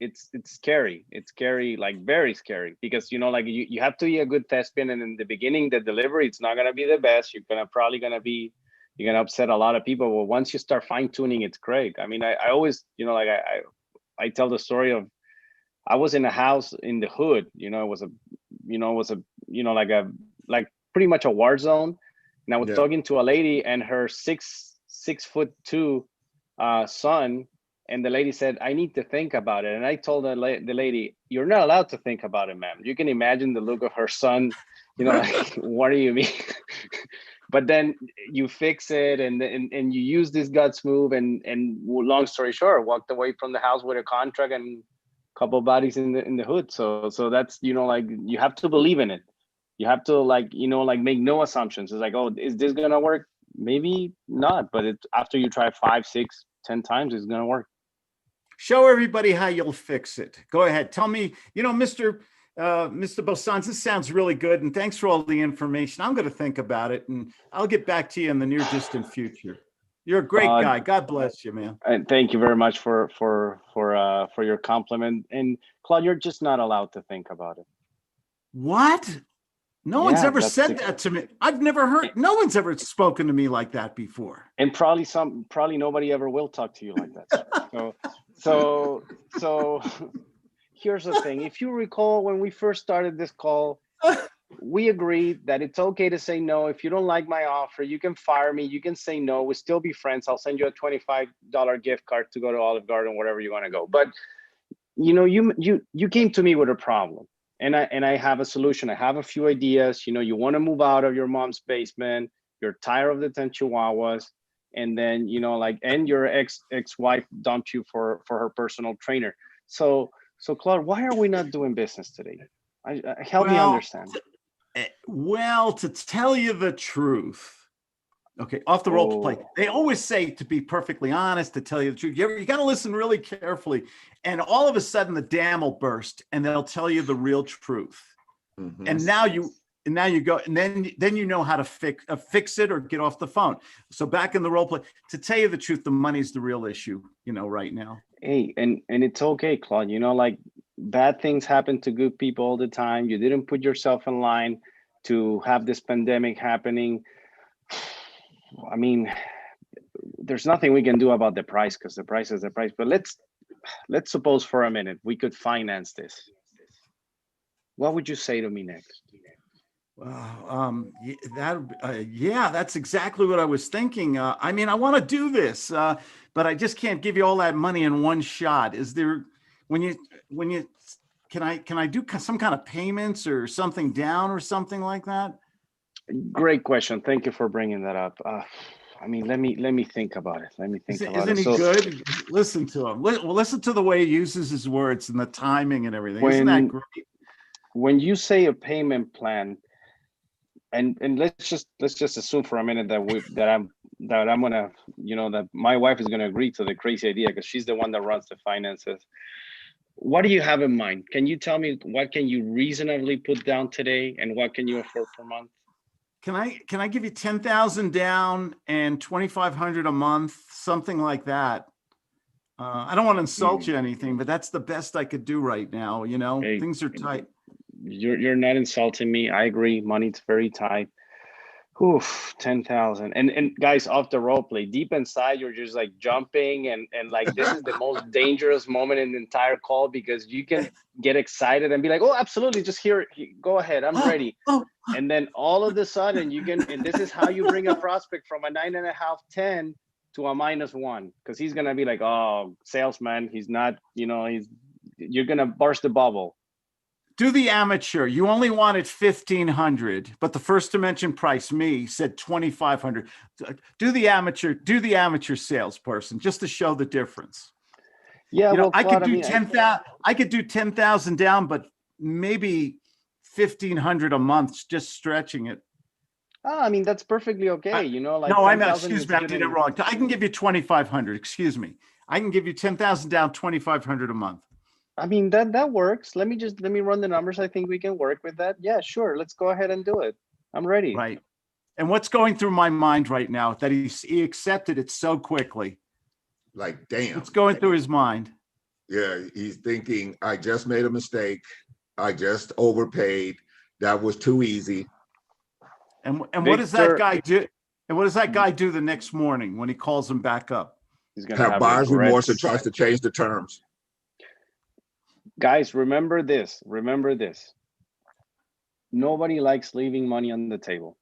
scary. It's scary, like very scary, because you have to be a good test pin, and in the beginning, the delivery, it's not gonna be the best. You're gonna upset a lot of people. But once you start fine tuning, it's great. I mean, I always, I tell the story of, I was in a house in the hood. It was pretty much a war zone, and I was talking to a lady and her 6'2" son, and the lady said, "I need to think about it." And I told the lady, "You're not allowed to think about it, ma'am." You can imagine the look of her son, like, what do you mean? But then you fix it, and you use this guts move, and long story short, walked away from the house with a contract and a couple of bodies in the hood. So that's, you have to believe in it. You have to make no assumptions. It's like, oh, is this gonna work? Maybe not, but after you try 5, 6, 10 times, it's gonna work. Show everybody how you'll fix it. Go ahead. Tell me, Mr. Bosans, this sounds really good, and thanks for all the information. I'm going to think about it, and I'll get back to you in the near distant future. You're a great guy. God bless you, man. And thank you very much for your compliment. And Claude, you're just not allowed to think about it. What? No one's ever said that to me. I've never heard. No one's ever spoken to me like that before. And probably nobody ever will talk to you like that. So here's the thing. If you recall, when we first started this call, we agreed that it's okay to say no. If you don't like my offer, you can fire me. You can say no. We'll still be friends. I'll send you a $25 gift card to go to Olive Garden, wherever you want to go. But you came to me with a problem, and I have a solution. I have a few ideas. You want to move out of your mom's basement. You're tired of the 10 chihuahuas. And then, and your ex-wife dumped you for her personal trainer. So Claude, why are we not doing business today? Help me understand. Well, to tell you the truth, okay, off the role play, they always say to be perfectly honest, to tell you the truth. You got to listen really carefully, and all of a sudden the dam will burst, and they'll tell you the real truth. And now you go, and then you know how to fix it or get off the phone. So back in the role play, to tell you the truth, the money's the real issue, right now. Hey, and it's okay, Claude. Bad things happen to good people all the time. You didn't put yourself in line to have this pandemic happening. I mean, there's nothing we can do about the price, because the price is the price. But let's suppose for a minute we could finance this. What would you say to me next? That's exactly what I was thinking. I mean, I want to do this, but I just can't give you all that money in one shot. Is there, can I do some kind of payments or something down or something like that? Great question. Thank you for bringing that up. I mean, let me think about it. Isn't he good? Listen to him. Listen to the way he uses his words and the timing and everything. Isn't that great? When you say a payment plan, and let's just assume for a minute that my wife is gonna agree to the crazy idea, because she's the one that runs the finances. What do you have in mind? Can you tell me what can you reasonably put down today, and what can you afford per month? Can I give you 10,000 down and 2,500 a month, something like that? I don't want to insult you or anything, but that's the best I could do right now. You know, Hey, things are tight. You're not insulting me. I agree. Money's very tight. Oof, 10,000. And guys, off the role play, deep inside, you're just like jumping and like this is the most dangerous moment in the entire call because you can get excited and be like, oh, absolutely, just go ahead, I'm ready. And then all of a sudden you can, and this is how you bring a prospect from a 9.5, 10 to a -1, because he's gonna be like, oh, salesman, he's not, you know, you're gonna burst the bubble. Do the amateur. You only wanted 1,500, but the First Dimension price, me, said 2,500. Do the amateur salesperson just to show the difference. Yeah, you know, well, I could Claude, do 10,000. I could do 10,000 down, but maybe 1,500 a month, just stretching it. I mean, that's perfectly okay. You know, like no, I 10,000 excuse is me, I good did it in- wrong. I can give you 2,500. Excuse me. I can give you 10,000 down, 2,500 a month. I mean, that works. Let me run the numbers. I think we can work with that. Yeah, sure. Let's go ahead and do it. I'm ready. Right. And what's going through my mind right now that he accepted it so quickly. Like, damn. What's going through his mind? Yeah, he's thinking, I just made a mistake. I just overpaid. That was too easy. And what does that guy do? And what does that guy do the next morning when he calls him back up? He's gonna Have buyer's regrets. remorse and tries to change the terms. Guys, remember this. Remember this. Nobody likes leaving money on the table.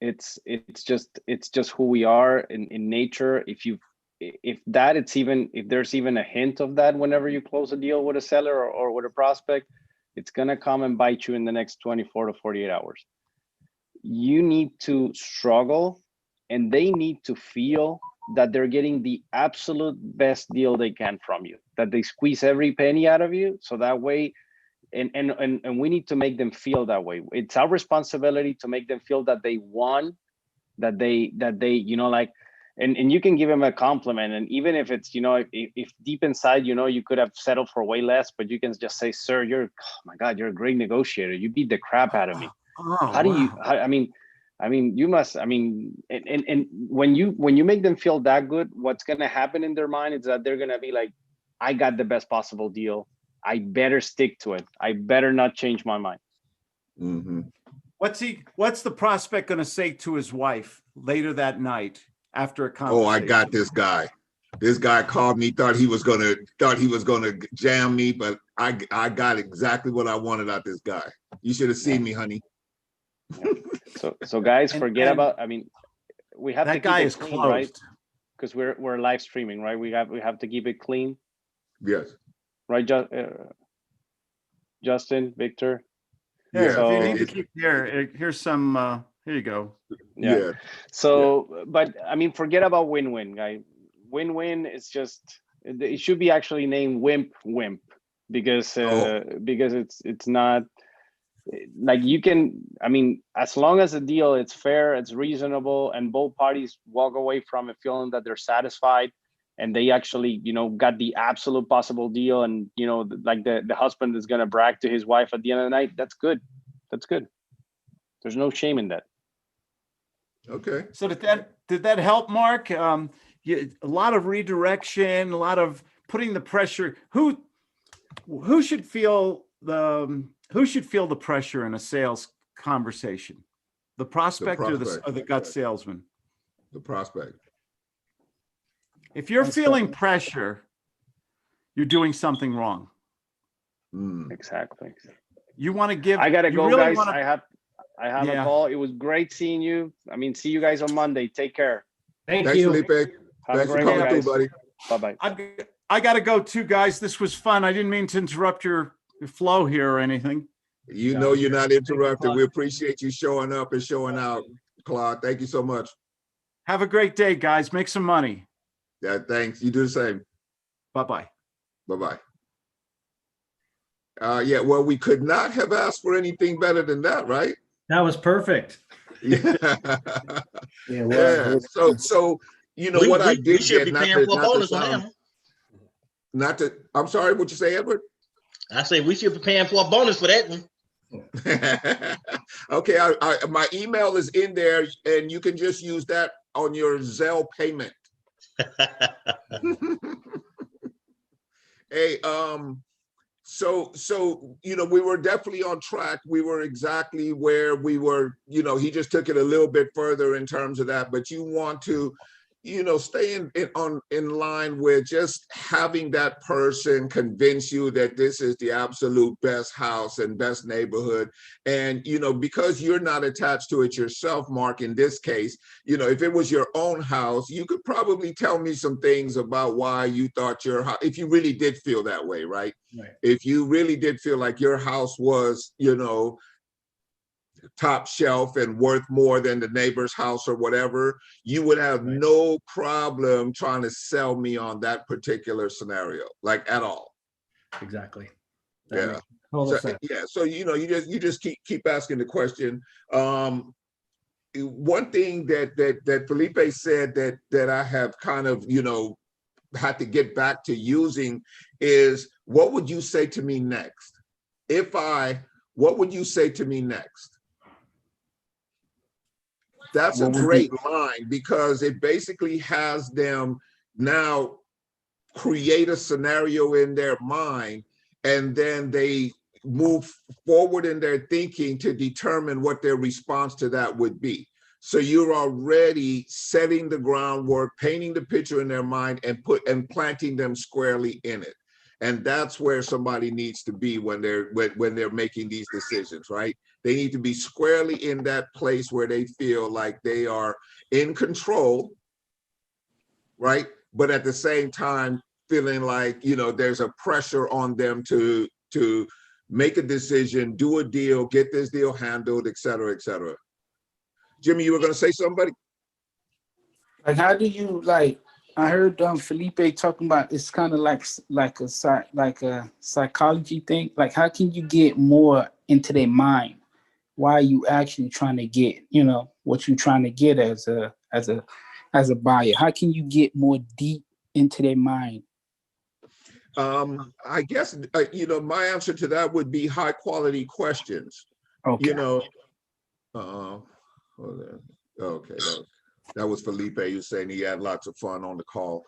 It's just who we are in nature. If there's even a hint of that whenever you close a deal with a seller or with a prospect, it's gonna come and bite you in the next 24 to 48 hours. You need to struggle and they need to feel that they're getting the absolute best deal they can from you, that they squeeze every penny out of you. So that way, and we need to make them feel that way. It's our responsibility to make them feel that they won, that they, you know, like, and you can give them a compliment. And even if it's, you know, if deep inside, you know, you could have settled for way less, but you can just say, sir, oh my God, you're a great negotiator. You beat the crap out of me. I mean, you must, I mean, and when you make them feel that good, what's going to happen in their mind is that they're going to be like, I got the best possible deal. I better stick to it. I better not change my mind. Mm-hmm. What's the prospect going to say to his wife later that night after a conversation? Oh, I got this guy. This guy called me, thought he was gonna jam me, but I got exactly what I wanted out this guy. You should have seen me, honey. So guys, forget about. I mean, we have to keep it clean, right? Because we're live streaming, right? We have to keep it clean. Yes. Right, Justin, Victor. Here, So, if you need to keep here's some. Here you go. Yeah. So, but I mean, forget about win-win, guy. Win-win is just, it should be actually named wimp because it's not like you can, I mean, as long as the deal it's fair, it's reasonable, and both parties walk away from it feeling that they're satisfied and they actually, you know, got the absolute possible deal, and you know, like the husband is gonna brag to his wife at the end of the night. That's good. That's good. There's no shame in that. Okay. So did that help, Mark? A lot of redirection, a lot of putting the pressure. Who should feel the pressure in a sales conversation? The prospect, or the gut salesman? The prospect. If you're feeling pressure, you're doing something wrong. Exactly. You want to give. I gotta go, really guys. I have a call. It was great seeing you. I mean, see you guys on Monday. Take care. Thanks, Felipe. Thanks for coming through, buddy. Bye-bye. I got to go too, guys. This was fun. I didn't mean to interrupt your flow here or anything. You know you're not interrupted. We appreciate you showing up and showing out, Claude. Thank you so much. Have a great day, guys. Make some money. Yeah, thanks. You do the same. Bye-bye. Bye-bye. Yeah, well, we could not have asked for anything better than that, right? That was perfect. Yeah. So you know what I did. We should be paying for a bonus on them. I'm sorry, what you say, Edward? I say we should be paying for a bonus for that one. Okay, my email is in there, and you can just use that on your Zelle payment. Hey, so we were definitely on track. We were exactly where we were. He just took it a little bit further in terms of that. But you want to, stay in line with just having that person convince you that this is the absolute best house and best neighborhood. And because you're not attached to it yourself, Mark, in this case, if it was your own house, you could probably tell me some things about why you thought your house, if you really did feel that way, right? If you really did feel like your house was, top shelf and worth more than the neighbor's house or whatever, you would have no problem trying to sell me on that particular scenario, like at all. Exactly. Yeah. So you just keep asking the question. One thing that Felipe said that I have kind of had to get back to using is, what would you say to me next? What would you say to me next? That's a great line, because it basically has them now create a scenario in their mind, and then they move forward in their thinking to determine what their response to that would be. So you're already setting the groundwork, painting the picture in their mind, and planting them squarely in it. And that's where somebody needs to be when they're making these decisions, right? They need to be squarely in that place where they feel like they are in control, right? But at the same time, feeling like, there's a pressure on them to make a decision, do a deal, get this deal handled, et cetera, et cetera. Jimmy, you were going to say something? Like, how do you, I heard Felipe talking about, it's kind of like a psychology thing. Like, how can you get more into their mind? Why are you actually trying to get, what you're trying to get as a buyer? How can you get more deep into their mind? I guess my answer to that would be high quality questions. Okay. Okay, that was Felipe. He was saying he had lots of fun on the call.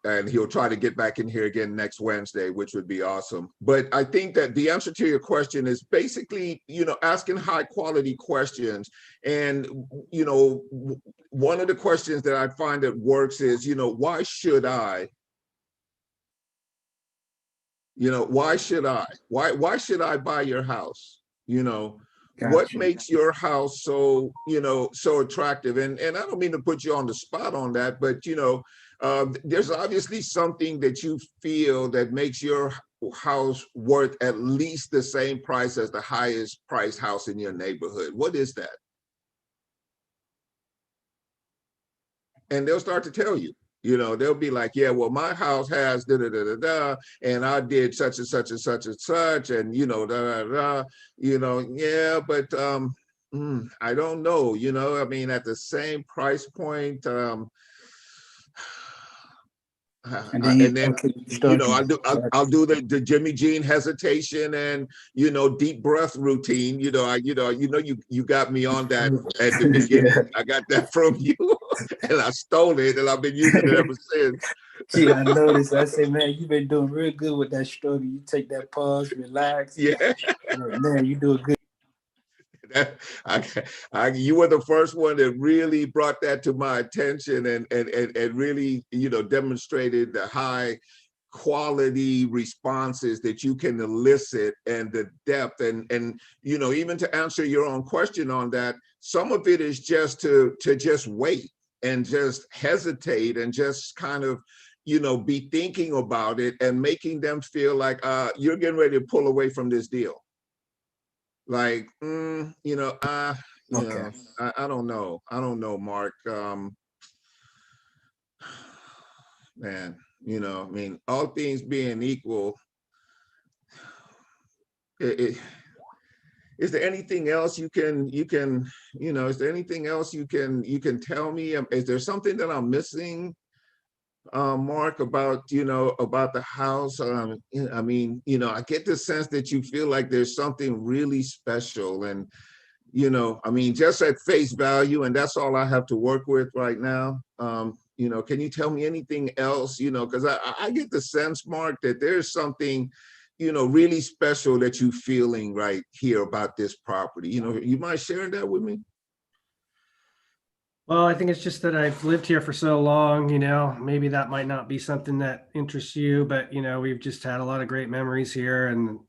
And he'll try to get back in here again next Wednesday, which would be awesome. But I think that the answer to your question is basically, asking high quality questions. And, one of the questions that I find that works is, why should I? Why should I? Why should I buy your house? Gotcha. What makes your house so, so attractive? And I don't mean to put you on the spot on that, but, there's obviously something that you feel that makes your house worth at least the same price as the highest priced house in your neighborhood. What is that? And they'll start to tell you. They'll be like, yeah, well, my house has da da da da da, and I did such and such and such and such, and da da da, yeah, but I don't know, I mean, at the same price point, and then I'll do the Jimmy Jean hesitation and deep breath routine. You got me on that at the beginning. I got that from you, and I stole it, and I've been using it ever since. Yeah, I noticed. I say, man, you've been doing real good with that struggle. You take that pause, relax. Yeah, man, you do a good. You were the first one that really brought that to my attention and really demonstrated the high quality responses that you can elicit and the depth and even to answer your own question on that, some of it is just to just wait and just hesitate and just kind of be thinking about it and making them feel like you're getting ready to pull away from this deal. Like, I don't know, Mark. Man, I mean, all things being equal, is there anything else you can, is there anything else you can tell me? Is there something that I'm missing, Mark, about about the house? I mean, I get the sense that you feel like there's something really special, and I mean, just at face value, and that's all I have to work with right now. You know, can you tell me anything else? You know, because I get the sense, Mark, that there's something, you know, really special that you feeling right here about this property. You know, you mind sharing that with me? Well, I think it's just that I've lived here for so long, you know, maybe that might not be something that interests you, but you know, we've just had a lot of great memories here and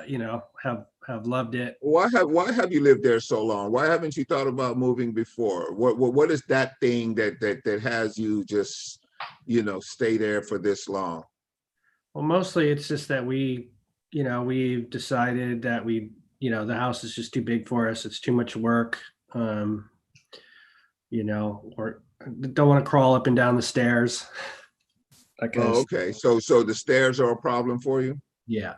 you know, have loved it. Why have you lived there so long? Why haven't you thought about moving before? What is that thing that has you just, you know, stay there for this long? Well, mostly it's just that we've decided that you know, the house is just too big for us. It's too much work. You know, or don't want to crawl up and down the stairs. Oh, okay. So the stairs are a problem for you? Yeah.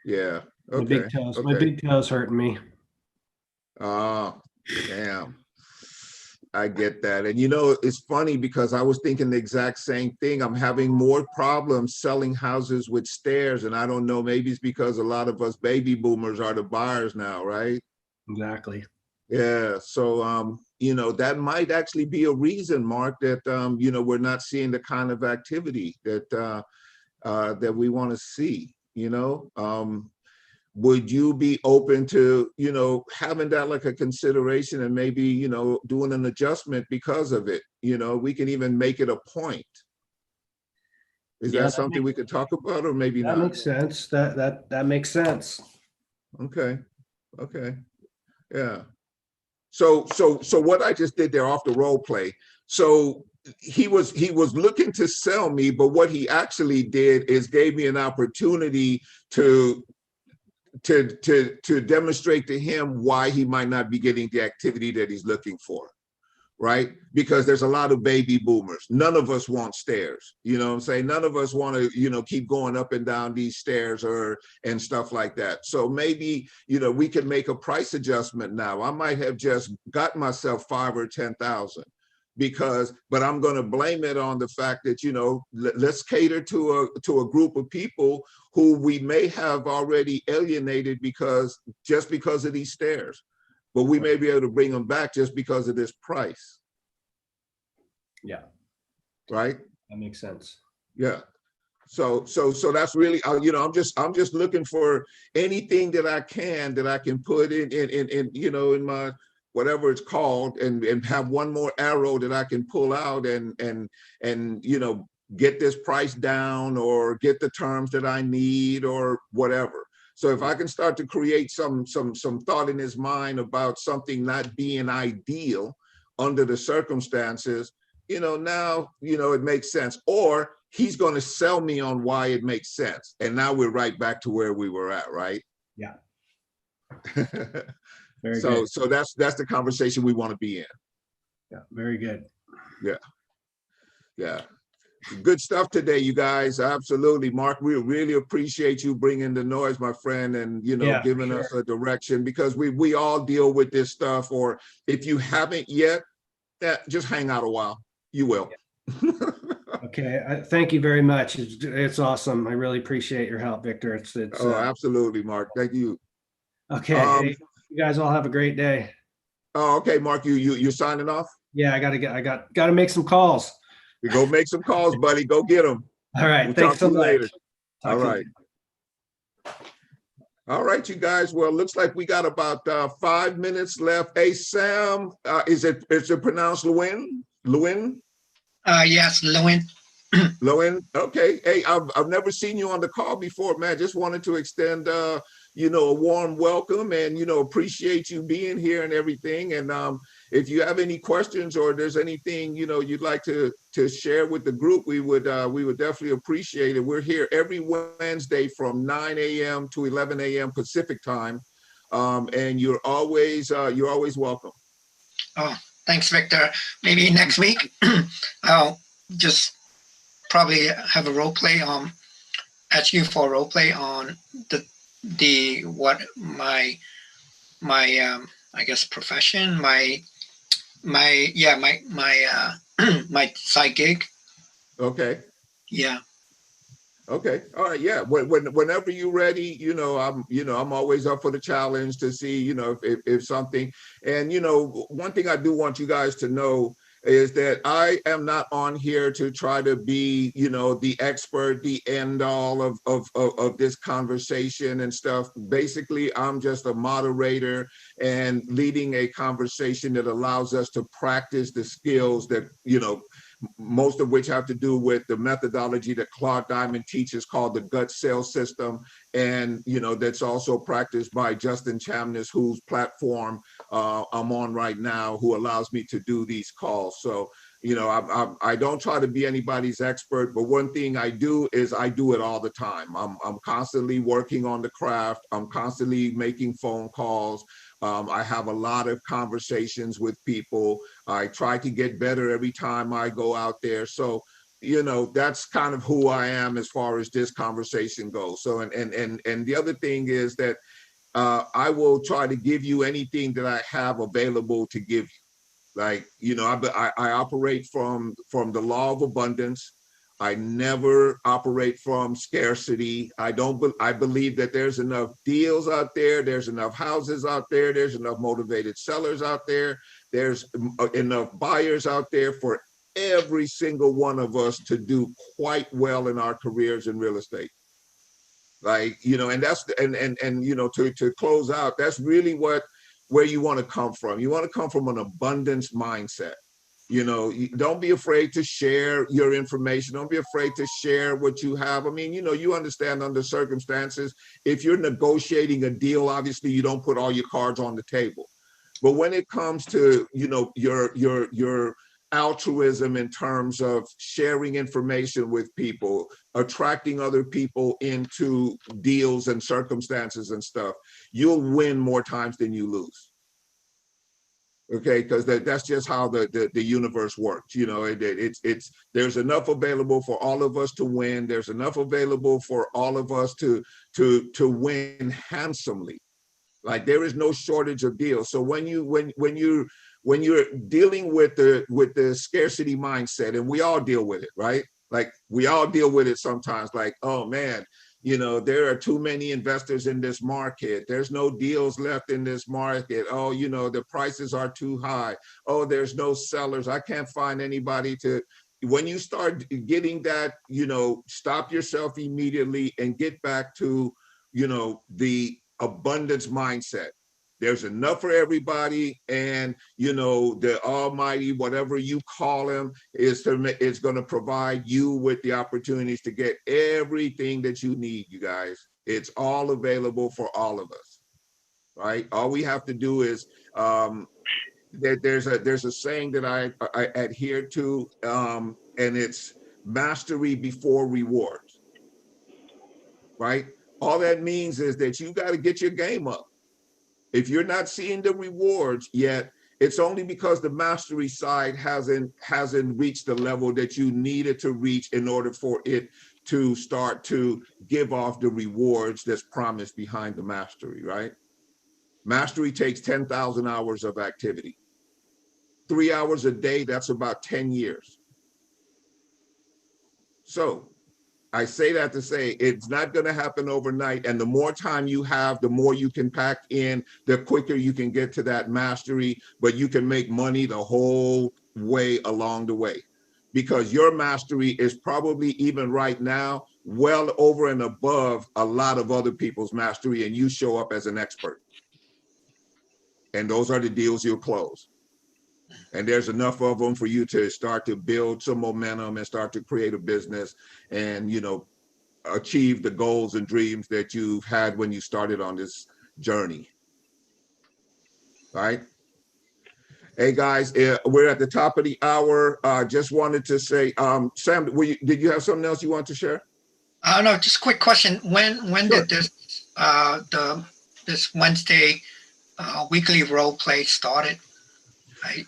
Yeah. Okay. My big toes. My big toes hurting me. Oh, damn. I get that. And you know, it's funny because I was thinking the exact same thing. I'm having more problems selling houses with stairs. And I don't know, maybe it's because a lot of us baby boomers are the buyers now, right? Exactly. Yeah. So, you know, that might actually be a reason, Mark, that, you know, we're not seeing the kind of activity that, that we want to see, you know? Would you be open to, you know, having that like a consideration and maybe, you know, doing an adjustment because of it? You know, we can even make it a point. Is that something we could talk about, or maybe not? That makes sense. That makes sense. Okay. Okay. Yeah. So what I just did there off the role play. So he was looking to sell me, but what he actually did is gave me an opportunity to demonstrate to him why he might not be getting the activity that he's looking for, right? Because there's a lot of baby boomers. None of us want stairs, you know what I'm saying? None of us want to, you know, keep going up and down these stairs and stuff like that. So maybe, you know, we can make a price adjustment now. I might have just got myself 5,000 or 10,000 but I'm going to blame it on the fact that, you know, let's cater to a group of people who we may have already alienated because of these stairs, but we may be able to bring them back just because of this price. Yeah. Right. That makes sense. Yeah. So that's really, you know, I'm just looking for anything that I can put in you know, in my, whatever it's called, and have one more arrow that I can pull out and you know, get this price down or get the terms that I need or whatever. So if I can start to create some thought in his mind about something not being ideal under the circumstances, you know, now, you know, it makes sense. Or he's going to sell me on why it makes sense. And now we're right back to where we were at, right? Yeah. So that's the conversation we want to be in. Yeah, very good. Yeah. Yeah. Good stuff today, you guys. Absolutely. Mark, we really appreciate you bringing the noise, my friend, and, you know, giving us a direction, because we all deal with this stuff. Or if you haven't yet, just hang out a while. You will. Okay. Thank you very much. It's awesome. I really appreciate your help, Victor. It's absolutely, Mark. Thank you. Okay. Hey, you guys all have a great day. Oh, okay, Mark, you're signing off? Yeah, I gotta make some calls. You go make some calls, buddy. Go get them. All right. Thanks so much. Later. All right. All right, you guys. Well, looks like we got about 5 minutes left. Hey, Sam, is it pronounced Lewin? Lewin? Yes, Lewin. Lewin. Okay. Hey, I've never seen you on the call before, man. Just wanted to extend you know, a warm welcome and, you know, appreciate you being here and everything. And if you have any questions or there's anything, you know, you'd like to share with the group, we would definitely appreciate it. We're here every Wednesday from 9 a.m. to 11 a.m. Pacific time. And you're always welcome. Oh, thanks, Victor. Maybe next week I'll just probably have a role play, ask you for a role play on what my I guess profession, my side gig. Okay. Yeah. Okay. All right. Yeah. Whenever you're ready, you know, I'm always up for the challenge to see, you know, if something. And, you know, one thing I do want you guys to know, is that I am not on here to try to be, you know, the expert, the end all of this conversation and stuff. Basically, I'm just a moderator and leading a conversation that allows us to practice the skills that, you know, most of which have to do with the methodology that Claude Diamond teaches called the gut sales system. And, you know, that's also practiced by Justin Chamness, whose platform I'm on right now, who allows me to do these calls. So, you know, I don't try to be anybody's expert, but one thing I do is I do it all the time. I'm constantly working on the craft. I'm constantly making phone calls. I have a lot of conversations with people. I try to get better every time I go out there. So, you know, that's kind of who I am as far as this conversation goes. So, and the other thing is that I will try to give you anything that I have available to give you. Like, you know, I operate from the law of abundance. I never operate from scarcity. I believe that there's enough deals out there. There's enough houses out there. There's enough motivated sellers out there. There's enough buyers out there for every single one of us to do quite well in our careers in real estate. Like, you know, and that's, and you know, to close out, that's really where you want to come from. You want to come from an abundance mindset. You know, don't be afraid to share your information. Don't be afraid to share what you have. I mean, you know, you understand under circumstances, if you're negotiating a deal, obviously you don't put all your cards on the table. But when it comes to, you know, your altruism in terms of sharing information with people, attracting other people into deals and circumstances and stuff, you'll win more times than you lose. Okay, because that's just how the universe works. You know, it's there's enough available for all of us to win. There's enough available for all of us to win handsomely. Like, there is no shortage of deals. So when you're dealing with the scarcity mindset, and we all deal with it, right? Like, we all deal with it sometimes. Like, oh man, you know, there are too many investors in this market. There's no deals left in this market. Oh, you know, the prices are too high. Oh, there's no sellers. I can't find anybody to. When you start getting that, you know, stop yourself immediately and get back to, you know, the abundance mindset. There's enough for everybody, and, you know, the Almighty, whatever you call him, is going to provide you with the opportunities to get everything that you need, you guys. It's all available for all of us, right? All we have to do is, there's a saying that I adhere to, and it's mastery before rewards, right? All that means is that you got to get your game up. If you're not seeing the rewards yet, it's only because the mastery side hasn't reached the level that you needed to reach in order for it to start to give off the rewards that's promised behind the mastery, right? Mastery takes 10,000 hours of activity. 3 hours a day, that's about 10 years. So I say that to say it's not going to happen overnight. And the more time you have, the more you can pack in, the quicker you can get to that mastery, but you can make money the whole way along the way, because your mastery is probably even right now well over and above a lot of other people's mastery, and you show up as an expert. And those are the deals you'll close. And there's enough of them for you to start to build some momentum and start to create a business and, you know, achieve the goals and dreams that you've had when you started on this journey. Right? Hey guys, we're at the top of the hour. Just wanted to say, Sam, did you have something else you want to share? No, just a quick question. When Sure. did this Wednesday weekly role play started?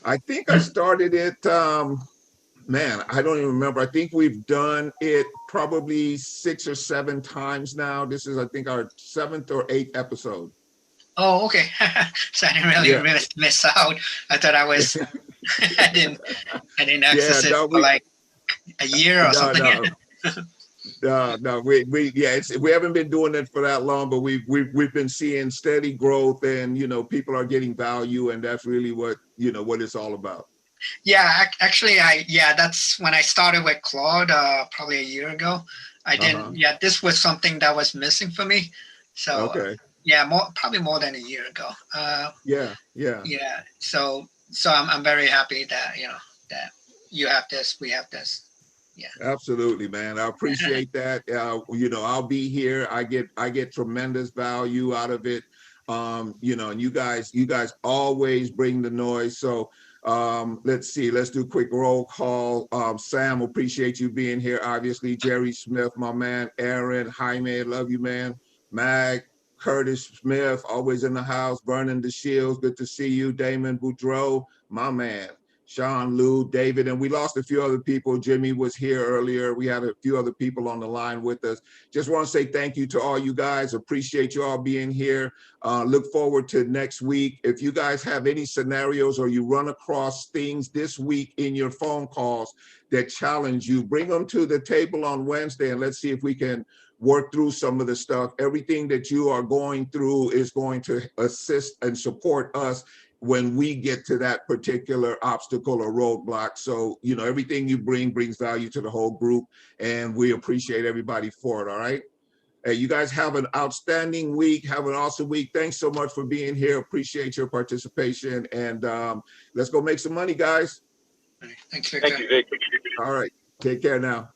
I think I started it, man, I don't even remember. I think we've done it probably 6 or 7 times now. This is, I think, our 7th or 8th episode. Oh, okay. So I didn't really miss out. I thought I was, I didn't access it for like a year or something. No, we haven't been doing it for that long, but we've been seeing steady growth, and, you know, people are getting value, and that's really what, you know, what it's all about. Yeah, actually, that's when I started with Claude, probably a year ago. I didn't, yeah, this was something that was missing for me. So, okay. Yeah, probably more than a year ago. Yeah. Yeah. So I'm very happy that, that you have this, we have this. Yeah. Absolutely, man. I appreciate that. I'll be here. I get tremendous value out of it. And you guys always bring the noise. So let's see, let's do a quick roll call. Sam, appreciate you being here. Obviously, Jerry Smith, my man, Aaron, Jaime, love you, man. Mag, Curtis Smith, always in the house. Vernon DeShields, good to see you. Damon Boudreau, my man. Sean, Lou, David, and we lost a few other people. Jimmy was here earlier. We had a few other people on the line with us. Just want to say thank you to all you guys. Appreciate you all being here. Look forward to next week. If you guys have any scenarios or you run across things this week in your phone calls that challenge you, bring them to the table on Wednesday and let's see if we can work through some of the stuff. Everything that you are going through is going to assist and support us when we get to that particular obstacle or roadblock. So, everything you bring brings value to the whole group, and we appreciate everybody for it, all right? Hey, you guys have an outstanding week. Have an awesome week. Thanks so much for being here. Appreciate your participation, and let's go make some money, guys. Thanks, Victor. Thank you, Vic. All right, take care now.